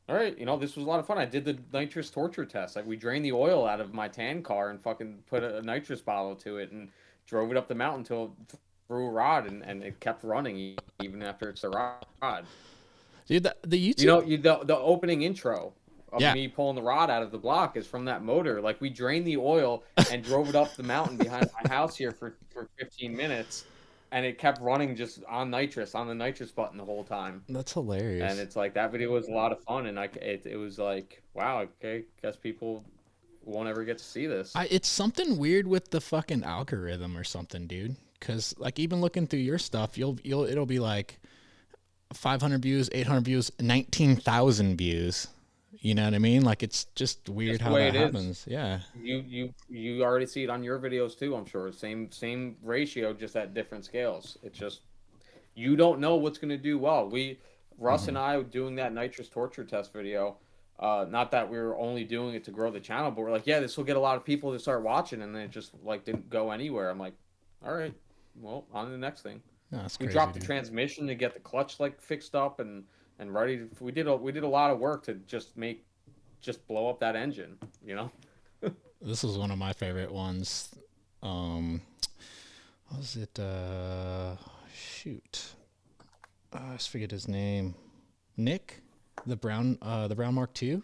all right, this was a lot of fun. I did the nitrous torture test. Like we drained the oil out of my tan car and fucking put a nitrous bottle to it and drove it up the mountain till it threw a rod and it kept running even after it's a rod. dude, the YouTube. The opening intro of Yeah. me pulling the rod out of the block is from that motor. Like we drained the oil and drove it up the mountain behind my house here for 15 minutes, and it kept running just on the nitrous button the whole time. That's hilarious. And it's like that video was a lot of fun, and it was like, wow, okay, guess people won't ever get to see this. It's something weird with the fucking algorithm or something, dude. Cause like even looking through your stuff, it'll be like 500 views, 800 views, 19,000 views. You know what I mean? Like it's just weird Just the how way that it is. happens. Yeah. You already see it on your videos too, I'm sure. Same ratio, just at different scales. It's just you don't know what's gonna do well. Russ and I doing that nitrous torture test video. Not that we were only doing it to grow the channel, but we're like, yeah, this will get a lot of people to start watching, and then it just like didn't go anywhere. I'm like, all right, well, on to the next thing. No, that's We crazy, dropped the dude. transmission to get the clutch like fixed up and ready. We did a lot of work to just blow up that engine. This was one of my favorite ones. What was it? Shoot. I just forget his name. Nick, the brown Mark II.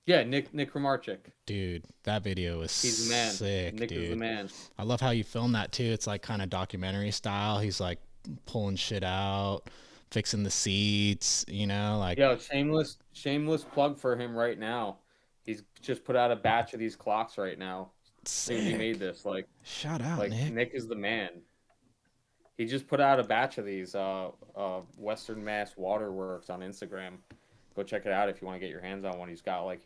Yeah, Nick Kramarczyk. Dude, that video was He's the man. sick, Nick dude. is the man. I love how you film that too. It's like kind of documentary style. He's like pulling shit out, fixing the seats, like Yo, shameless plug for him right now. He's just put out a batch of these clocks right now. Soon he sick. made this. Shout out, Like Nick. Nick is the man. He just put out a batch of these Western Mass Waterworks on Instagram. Go check it out if you want to get your hands on one. He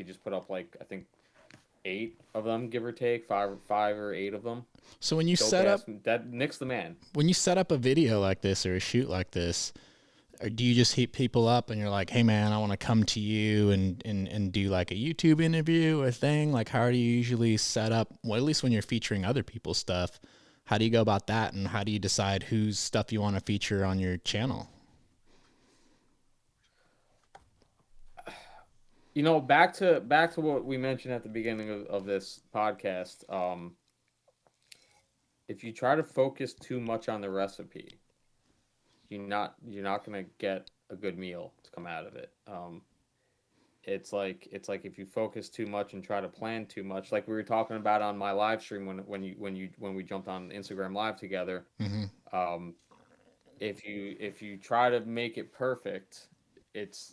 just put up I think 8 of them, give or take, five or 8 of them. So when you Dope set up ass. That Nick's the man. when you set up a video like this or a shoot like this, or do you just hit people up and you're like, hey man, I want to come to you and do like a YouTube interview or thing? Like how do you usually set up, well, at least when you're featuring other people's stuff, how do you go about that, and how do you decide whose stuff you want to feature on your channel? Back to what we mentioned at the beginning of this podcast. If you try to focus too much on the recipe, you're not gonna get a good meal to come out of it. It's like if you focus too much and try to plan too much, like we were talking about on my live stream when we jumped on Instagram Live together. Mm-hmm. If you try to make it perfect,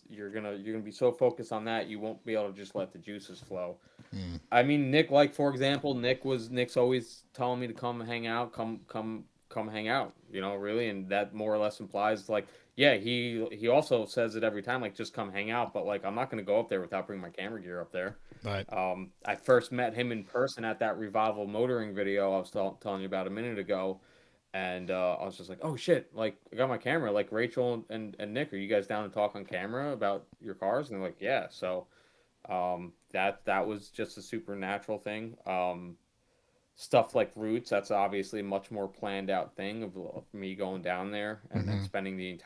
you're gonna be so focused on that you won't be able to just let the juices flow. I mean, Nick, like for example, Nick's always telling me to come hang out, come hang out, really, and that more or less implies like, yeah, he also says it every time, like just come hang out, but like I'm not gonna go up there without bringing my camera gear up there. Right. I first met him in person at that Revival motoring video I was telling you about a minute ago. And I was just like, oh shit, like I got my camera. Like Rachel and Nick, are you guys down to talk on camera about your cars? And they're like, yeah. So that was just a supernatural thing. Stuff like Roots, that's obviously a much more planned out thing of me going down there and then spending the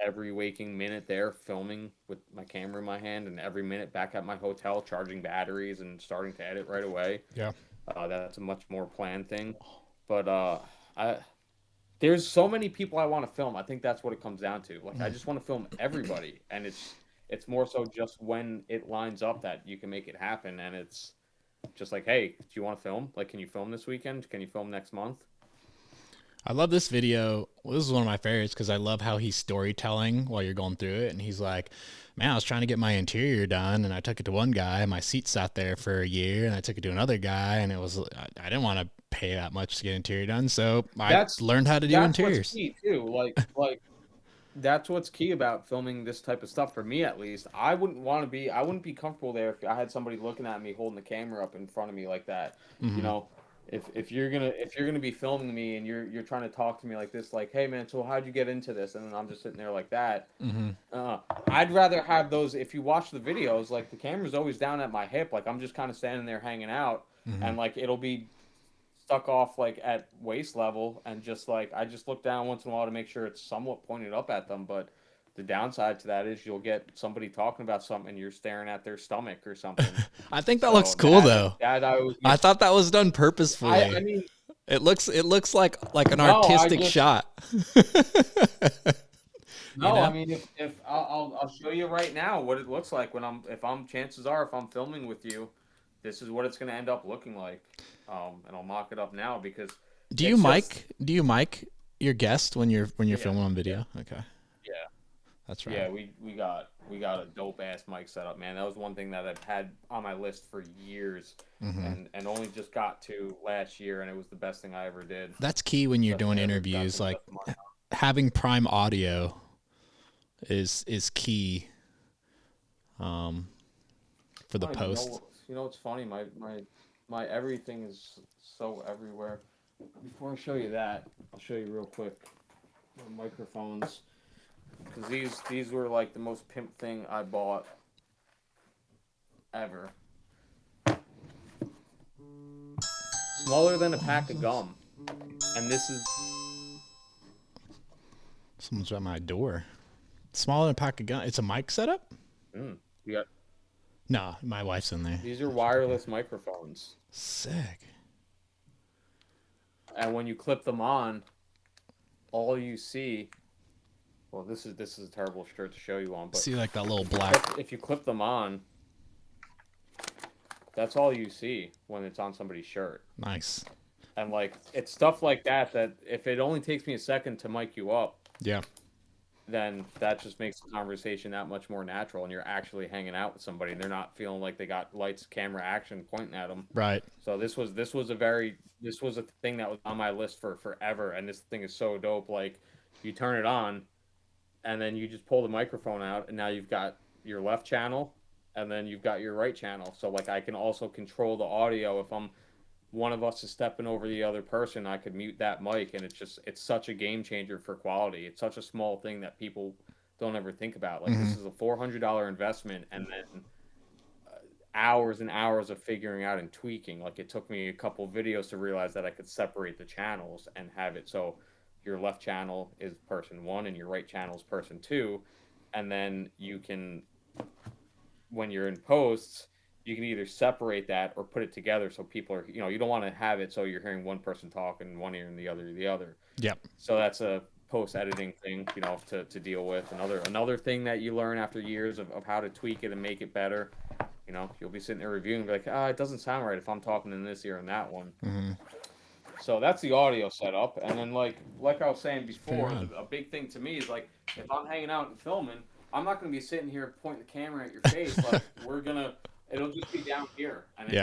every waking minute there filming with my camera in my hand, and every minute back at my hotel charging batteries and starting to edit right away. Yeah. That's a much more planned thing. But there's so many people I want to film. I think that's what it comes down to. Like, I just want to film everybody, and it's more so just when it lines up that you can make it happen. And it's just like, hey, do you want to film? Like, can you film this weekend? Can you film next month? I love this video. Well, this is one of my favorites because I love how he's storytelling while you're going through it. And he's like, man, I was trying to get my interior done, and I took it to one guy. My seat sat there for a year, and I took it to another guy, and I didn't want to pay that much to get interior done, so I learned how to do interiors. What's key too. Like that's what's key about filming this type of stuff. For me, at least, I wouldn't be comfortable there if I had somebody looking at me holding the camera up in front of me like that. You know, if you're gonna be filming me and you're trying to talk to me like this, like, hey man, so how'd you get into this? And then I'm just sitting there like that. I'd rather have those. If you watch the videos, like, the camera's always down at my hip, like I'm just kind of standing there hanging out, and like it'll be stuck off like at waist level, and just like I just look down once in a while to make sure it's somewhat pointed up at them. But the downside to that is you'll get somebody talking about something and you're staring at their stomach or something. I think that looks cool though. I thought that was done purposefully. I mean, it looks like an artistic shot. No, you know? I mean, if I'll show you right now what it looks like chances are if I'm filming with you, this is what it's going to end up looking like. And I'll mock it up now because do you mic your guest when you're filming on video? Yeah. Okay. Yeah. That's right. Yeah, we got a dope ass mic set up, man. That was one thing that I've had on my list for years, and only just got to last year, and it was the best thing I ever did. That's key when you're doing interviews. Like, having prime audio is key. For the post. You know what's funny? My everything is so everywhere. Before I show you that, I'll show you real quick my microphones, because these were like the most pimp thing I bought ever. Smaller than a pack of gum, and this is. Someone's at my door. Smaller than a pack of gum. It's a mic setup. You got. No, my wife's in there. These are wireless microphones. Sick. And when you clip them on, all you see. Well, this is a terrible shirt to show you on, but see, like, that little black. If you clip them on, that's all you see when it's on somebody's shirt. Nice. And like, it's stuff like that if it only takes me a second to mic you up. Yeah. Then that just makes the conversation that much more natural, and you're actually hanging out with somebody, and they're not feeling like they got lights, camera, action pointing at them. Right. So this was a thing that was on my list for forever, and this thing is so dope. Like, you turn it on, and then you just pull the microphone out, and now you've got your left channel, and then you've got your right channel. So like, I can also control the audio. If one of us is stepping over the other person, I could mute that mic, and it's such a game changer for quality. It's such a small thing that people don't ever think about. Like, this is a $400 investment, and then hours and hours of figuring out and tweaking. Like, it took me a couple videos to realize that I could separate the channels and have it so your left channel is person 1 and your right channel is person 2, and then you can, when you're in posts, you can either separate that or put it together so people are, you don't want to have it so you're hearing one person talk in one ear and the other. Yep. So that's a post-editing thing, to deal with. Another thing that you learn after years of how to tweak it and make it better. You'll be sitting there reviewing and be like, it doesn't sound right if I'm talking in this ear and that one. So that's the audio setup. And then like I was saying before, a big thing to me is, like, if I'm hanging out and filming, I'm not going to be sitting here pointing the camera at your face. Like, it'll just be down here, and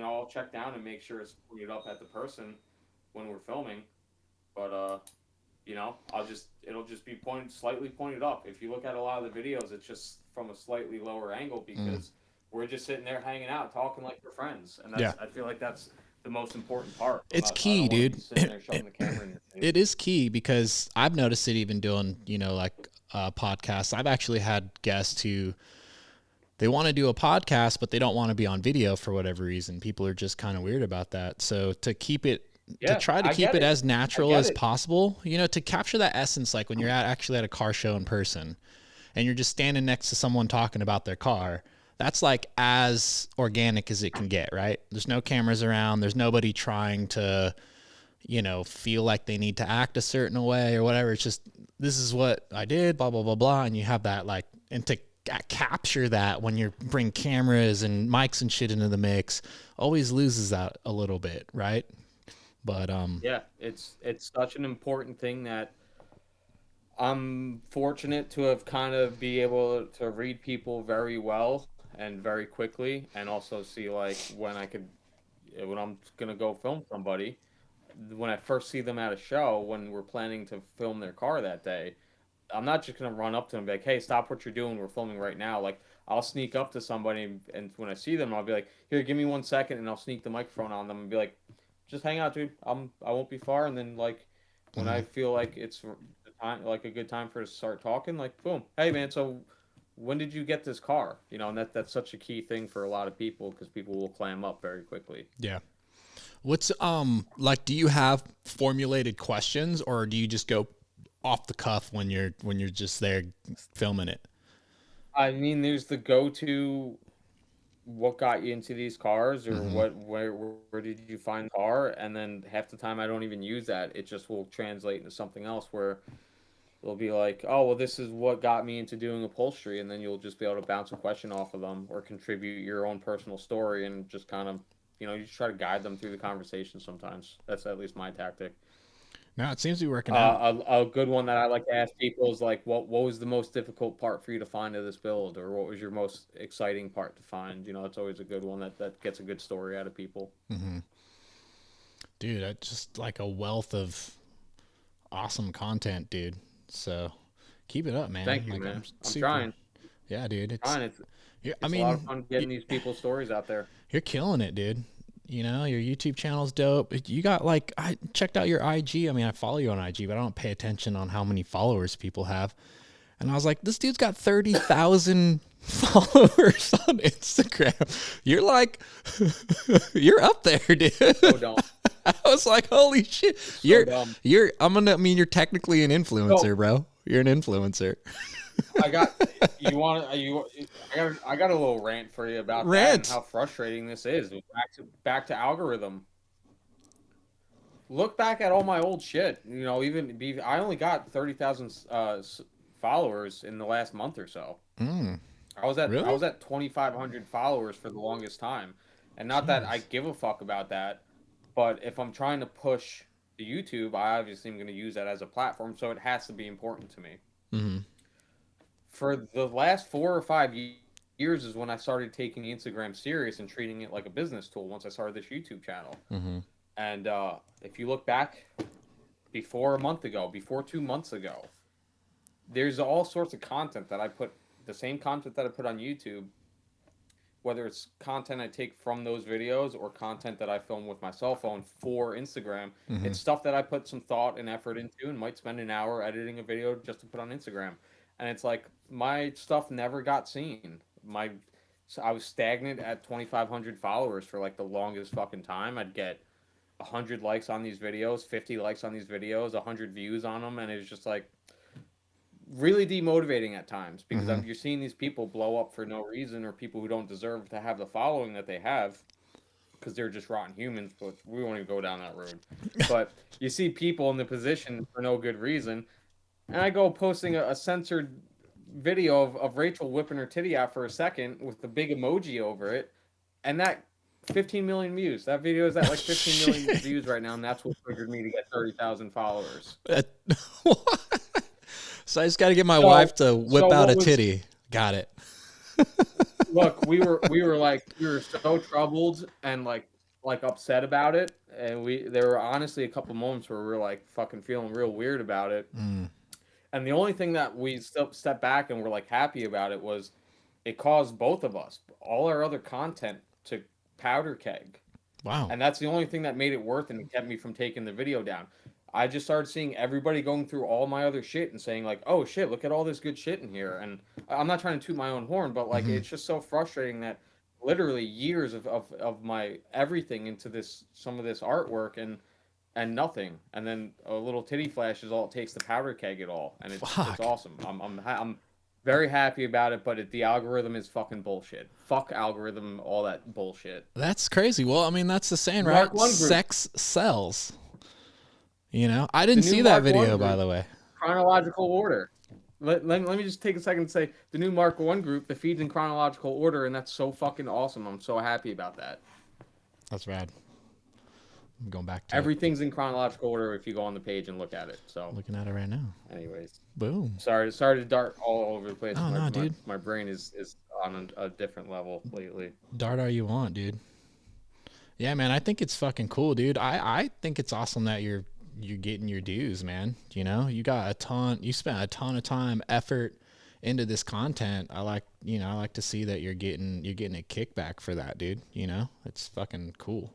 I'll check down and make sure it's pointed up at the person when we're filming. But it'll just be slightly pointed up. If you look at a lot of the videos, it's just from a slightly lower angle because we're just sitting there hanging out, talking like we're friends, and I feel like that's the most important part. It's key, dude. It is key because I've noticed it even doing podcasts. I've actually had guests who. They want to do a podcast, but they don't want to be on video for whatever reason. People are just kind of weird about that. So to keep it, to try to keep it as natural as possible, to capture that essence, like when you're actually at a car show in person and you're just standing next to someone talking about their car, that's like as organic as it can get, right? There's no cameras around. There's nobody trying to, you know, feel like they need to act a certain way or whatever. It's just, this is what I did, blah, blah, blah, blah. And you have that like, and to capture that when you bring cameras and mics and shit into the mix, always loses that a little bit. Right. But, yeah, it's such an important thing that I'm fortunate to have kind of be able to read people very well and very quickly, and also see like when I'm gonna go film somebody, when I first see them at a show, when we're planning to film their car that day, I'm not just gonna run up to them and be like, "Hey, stop what you're doing. We're filming right now." Like, I'll sneak up to somebody, and when I see them, I'll be like, "Here, give me 1 second," and I'll sneak the microphone on them and be like, "Just hang out, dude. I won't be far." And then like when I feel like it's the time, like a good time for us to start talking, like, boom, "Hey, man, so when did you get this car?" You know, and that's such a key thing for a lot of people, because people will clam up very quickly. yeah. What's, like, do you have formulated questions, or do you just go off the cuff when you're just there filming it? I mean, there's the go-to, what got you into these cars, or where did you find the car? And then half the time I don't even use that. It just will translate into something else, where it'll be like, "Oh, well, this is what got me into doing upholstery," and then you'll just be able to bounce a question off of them or contribute your own personal story, and just kind of, you know, you just try to guide them through the conversation sometimes. That's at least my tactic. No, it seems to be working out. A good one that I like to ask people is like, what was the most difficult part for you to find of this build, or what was your most exciting part to find? You know, it's always a good one that gets a good story out of people. Dude, I just like a wealth of awesome content, dude. So keep it up, man. Thank you, like, man. I'm trying. Yeah, dude. It's a lot of fun getting these people's stories out there. You're killing it, dude. You know, your YouTube channel's dope. You got like, I checked out your IG. I mean, I follow you on IG, but I don't pay attention on how many followers people have. And I was like, this dude's got 30,000 followers on Instagram. You're like, you're up there, dude. So dumb. I was like, holy shit. So you're dumb. you're you're technically an influencer, bro. You're an influencer. I got a little rant for you about that and how frustrating this is. Back to algorithm. Look back at all my old shit. You know, I only got 30,000 followers in the last month or so. I was at 2,500 followers for the longest time, and not that I give a fuck about that, but if I'm trying to push the YouTube, I obviously am going to use that as a platform, so it has to be important to me. For the last 4 or 5 years is when I started taking Instagram serious and treating it like a business tool, once I started this YouTube channel. And if you look back before 2 months ago, there's all sorts of content that I put, the same content that I put on YouTube, whether it's content I take from those videos or content that I film with my cell phone for Instagram. It's stuff that I put some thought and effort into, and might spend an hour editing a video just to put on Instagram. And it's like, my stuff never got seen. I was stagnant at 2,500 followers for like the longest fucking time. I'd get 100 likes on these videos, 50 likes on these videos, 100 views on them, and it was just like really demotivating at times, because you're seeing these people blow up for no reason, or people who don't deserve to have the following that they have, because they're just rotten humans. But we won't even go down that road. But you see people in the position for no good reason. And I go posting a censored video of Rachel whipping her titty out for a second with the big emoji over it, and that 15 million views. That video is at like 15 million views right now, and that's what triggered me to get 30,000 followers. So I just got to get my wife to whip out a titty. Got it. Look, we were so troubled and like upset about it, and there were honestly a couple moments where we were like fucking feeling real weird about it. And the only thing that we stepped back and were like happy about it was it caused both of us, all our other content, to powder keg. Wow. And that's the only thing that made it worth it and kept me from taking the video down. I just started seeing everybody going through all my other shit and saying like, oh shit, look at all this good shit in here. And I'm not trying to toot my own horn, but like, it's just so frustrating that literally years of my everything into some of this artwork and nothing, and then a little titty flash is all it takes to powder keg it all, and it's awesome. I'm very happy about it, but the algorithm is fucking bullshit. Fuck algorithm, all that bullshit. That's crazy. Well, I mean, that's the saying, right? Sex sells. You know, I The didn't new see that Mark 1 video, by group, the way. chronological order. Let me just take a second and say the new Mark 1 group, the feed's in chronological order, and that's so fucking awesome. I'm so happy about that. That's rad. I'm going back to Everything's in chronological order if you go on the page and look at it. So looking at it right now. anyways, Boom. sorry to dart all over the place. Oh, no, dude. My brain is on a different level lately. Dart all you want, dude. Yeah, man, I think it's fucking cool, dude. I think it's awesome that you're getting your dues, man. You know, you spent a ton of time, effort into this content. I like to see that you're getting a kickback for that, dude. You know, it's fucking cool.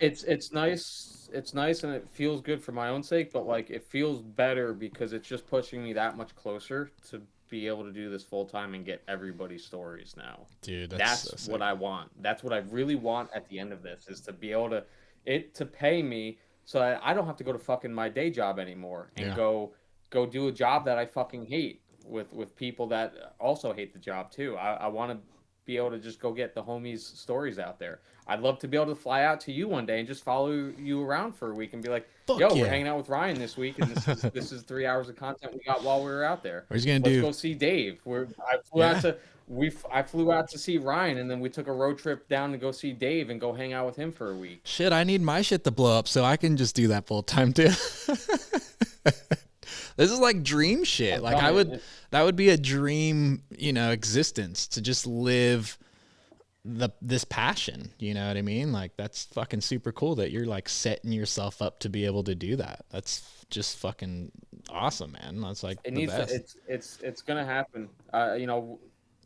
It's nice. It's nice, and it feels good for my own sake. But like, it feels better because it's just pushing me that much closer to be able to do this full time and get everybody's stories now. Dude, That's so what I want. That's what I really want at the end of this, is to be able to pay me so I don't have to go to fucking my day job anymore and go do a job that I fucking hate with people that also hate the job too. I want to be able to just go get the homies' stories out there. I'd love to be able to fly out to you one day and just follow you around for a week and be like, we're hanging out with Ryan this week, and this is 3 hours of content we got while we were out there. Let's go see Dave. I flew out to see Ryan, and then we took a road trip down to go see Dave and go hang out with him for a week. Shit, I need my shit to blow up so I can just do that full time too. This is like dream shit. Like that would be a dream, existence, to just live this passion. You know what I mean? Like, that's fucking super cool that you're like setting yourself up to be able to do that. That's just fucking awesome, man. That's like it's gonna happen.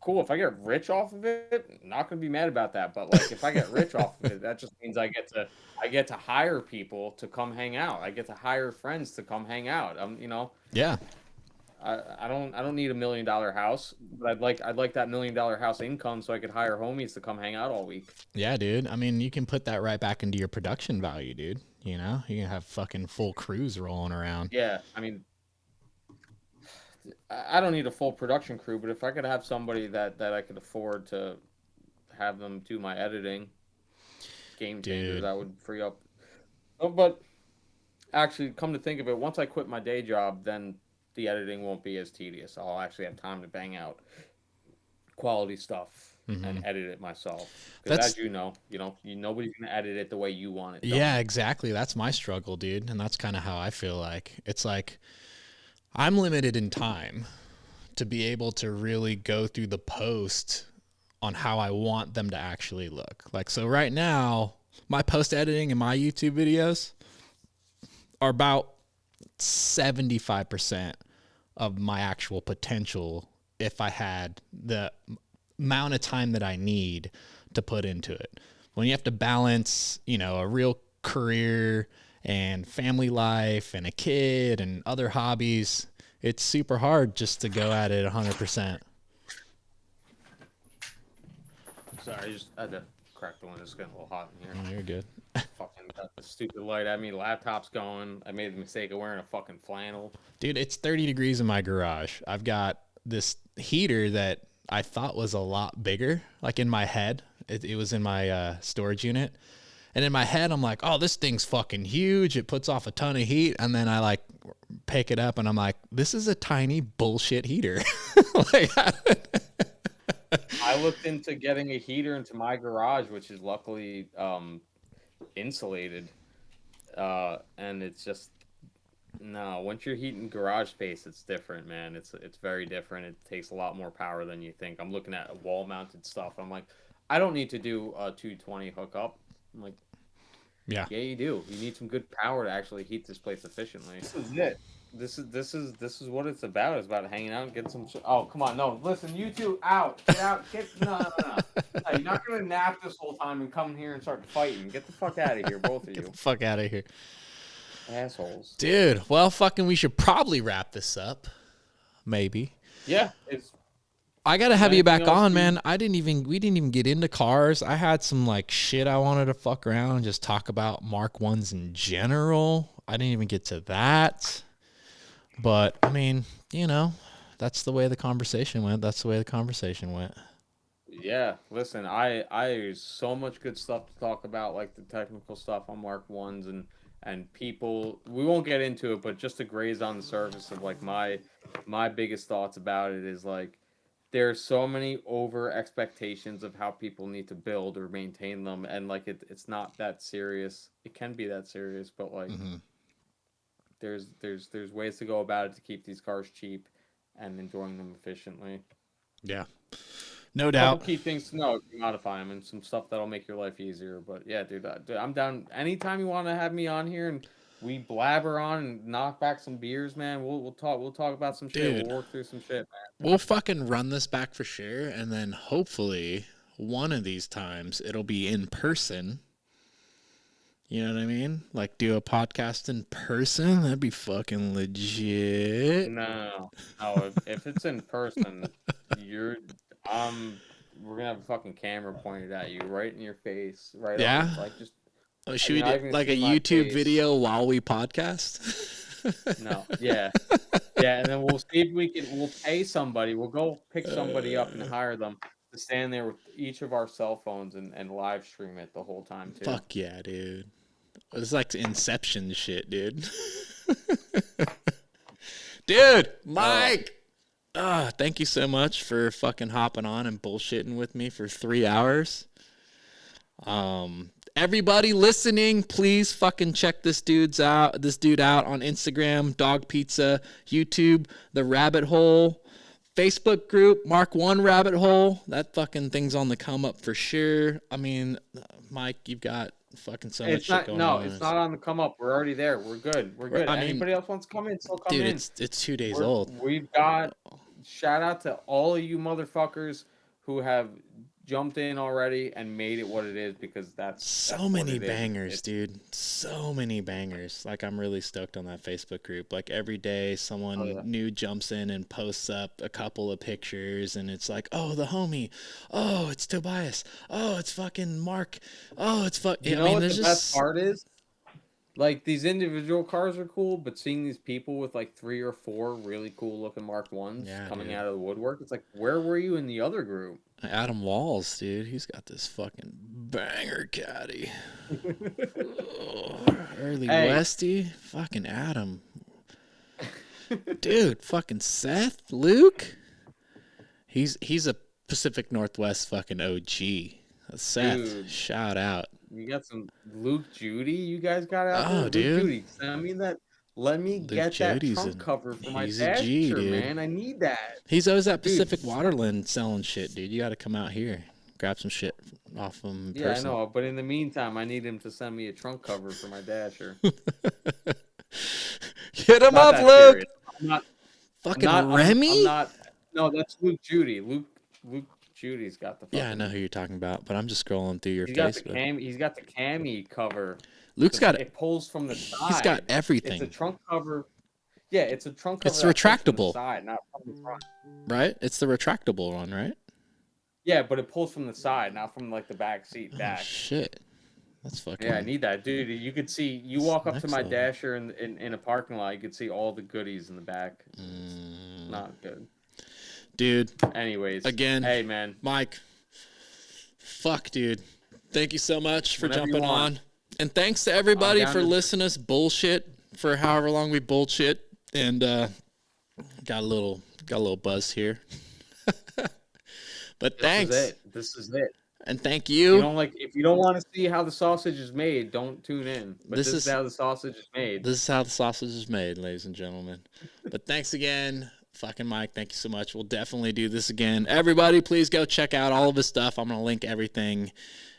Cool. If I get rich off of it, not gonna be mad about that. But like, if I get rich off of it, that just means I get to hire people to come hang out. I get to hire friends to come hang out. Yeah. I don't need $1 million house, but I'd like that $1 million house income so I could hire homies to come hang out all week. Yeah, dude. I mean, you can put that right back into your production value, dude. You know, you can have fucking full crews rolling around. Yeah, I mean, I don't need a full production crew, but if I could have somebody that I could afford to have them do my editing, game changer, that would free up. Oh, but actually, come to think of it, once I quit my day job, then the editing won't be as tedious. I'll actually have time to bang out quality stuff and edit it myself. Because as you know, nobody's gonna edit it the way you want it done. Yeah, exactly. That's my struggle, dude, and that's kind of how I feel like. It's like I'm limited in time to be able to really go through the post on how I want them to actually look. Like, so right now, my post editing and my YouTube videos are about 75% of my actual potential if I had the amount of time that I need to put into it. When you have to balance, a real career and family life and a kid and other hobbies, it's super hard just to go at it 100%. Sorry, I just had to crack the window. It's getting a little hot in here. Oh, you're good. Fucking got the stupid light at me. Laptop's going. I made the mistake of wearing a fucking flannel. Dude, it's 30 degrees in my garage. I've got this heater that I thought was a lot bigger. Like, in my head, it was in my storage unit. And in my head, I'm like, oh, this thing's fucking huge. It puts off a ton of heat. And then I like pick it up and I'm like, this is a tiny bullshit heater. I looked into getting a heater into my garage, which is luckily insulated. And it's just, no, once you're heating garage space, it's different, man. It's very different. It takes a lot more power than you think. I'm looking at wall mounted stuff. I'm like, I don't need to do a 220 hookup. I'm like, yeah, you do. You need some good power to actually heat this place efficiently. This is it. This is what it's about. It's about hanging out and getting some. Oh, come on, no, listen, you two, out, get out, no. You're not gonna nap this whole time and come here and start fighting. Get the fuck out of here, both of you. Get the fuck out of here, assholes. Dude, well, fucking, we should probably wrap this up. Maybe. Yeah, I gotta have you back on, man. We didn't even get into cars. I had some like shit I wanted to fuck around and just talk about Mark 1s in general. I didn't even get to that. But I mean, that's the way the conversation went. Yeah, listen, I there's so much good stuff to talk about, like the technical stuff on Mark 1s, and and people, we won't get into it, but just to graze on the surface of like my biggest thoughts about it is like there's so many over expectations of how people need to build or maintain them, and like it's not that serious. It can be that serious, but like there's ways to go about it to keep these cars cheap and enjoying them efficiently. Yeah, no doubt. Key things to know, modify them, and some stuff that'll make your life easier. But yeah, dude, I'm down. Anytime you want to have me on here and we blabber on and knock back some beers, man, we'll talk about some shit. Dude, we'll work through some shit, man. We'll fucking run this back for sure, and then hopefully one of these times it'll be in person. You know what I mean? Like do a podcast in person. That'd be fucking legit. No. If it's in person, we're gonna have a fucking camera pointed at you right in your face, right? Yeah. On, like just. Should we do like a YouTube video while we podcast? No. Yeah. Yeah, and then we'll see if we'll pay somebody. We'll go pick somebody up and hire them to stand there with each of our cell phones and live stream it the whole time too. Fuck yeah, dude. It's like Inception shit, dude. Dude, Mike. Thank you so much for fucking hopping on and bullshitting with me for 3 hours. Everybody listening, please fucking check this dude out on Instagram, Dog Pizza, YouTube, The Rabbit Hole, Facebook group, Mk1 Rabbit Hole. That fucking thing's on the come up for sure. I mean, Mike, you've got fucking so much shit going on. No, it's not on the come up. We're already there. We're good. Anybody else wants to come in, still come in. Dude, it's 2 days old. We've got shout out to all of you motherfuckers who have jumped in already and made it what it is, because that's so many bangers, dude. So many bangers. Like, I'm really stoked on that Facebook group. Like, every day someone new jumps in and posts up a couple of pictures, and it's like, oh, the homie. Oh, it's Tobias. Oh, it's fucking Mark. Oh, it's You know what the best part is? Like, these individual cars are cool, but seeing these people with like 3 or 4 really cool looking Mk1s coming out of the woodwork, it's like, where were you in the other group? Adam Walls, dude, he's got this fucking banger caddy. Early Westy, fucking Adam. Dude, fucking Seth, Luke. He's a Pacific Northwest fucking OG. Seth, dude, shout out. You got some Luke Judy you guys got out there? Luke dude. Judy. I mean that. Let me get that trunk cover for my Dasher, man. I need that. He's always at Pacific Waterland selling shit, dude. You got to come out here, grab some shit off him. Yeah, I know. But in the meantime, I need him to send me a trunk cover for my Dasher. Get him up, Luke. Fucking Remy? No, that's Luke Judy. Luke Judy's got the. Yeah, I know who you're talking about, but I'm just scrolling through your Facebook. He's got the cami cover. Luke's got it. Pulls from the side. He's got everything. It's a trunk cover. Yeah, it's a trunk cover. It's retractable. From the side, not from the front. Right? It's the retractable one, right? Yeah, but it pulls from the side, not from like the back seat back. Oh, shit. That's fucking. Yeah, I need that, dude. You could see. You walk up to my Dasher in a parking lot, you could see all the goodies in the back. Not good. Dude. Anyways. Again. Hey, man. Mike. Fuck, dude. Thank you so much for jumping on. And thanks to everybody for listening to us bullshit for however long we bullshit. And got a little buzz here. But thanks. This is it. And thank you. If you don't want to see how the sausage is made, don't tune in. But this is how the sausage is made. This is how the sausage is made, ladies and gentlemen. But thanks again. Fucking Mike, thank you so much. We'll definitely do this again. Everybody, please go check out all of his stuff. I'm going to link everything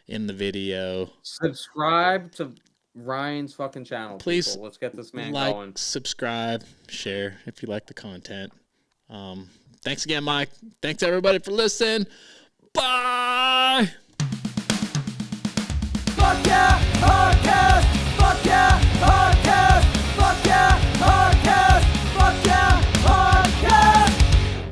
in the video. Subscribe to Ryan's fucking channel. Please, people. Let's get this man like, going. Subscribe, share if you like the content. Thanks again, Mike. Thanks everybody for listening. Bye.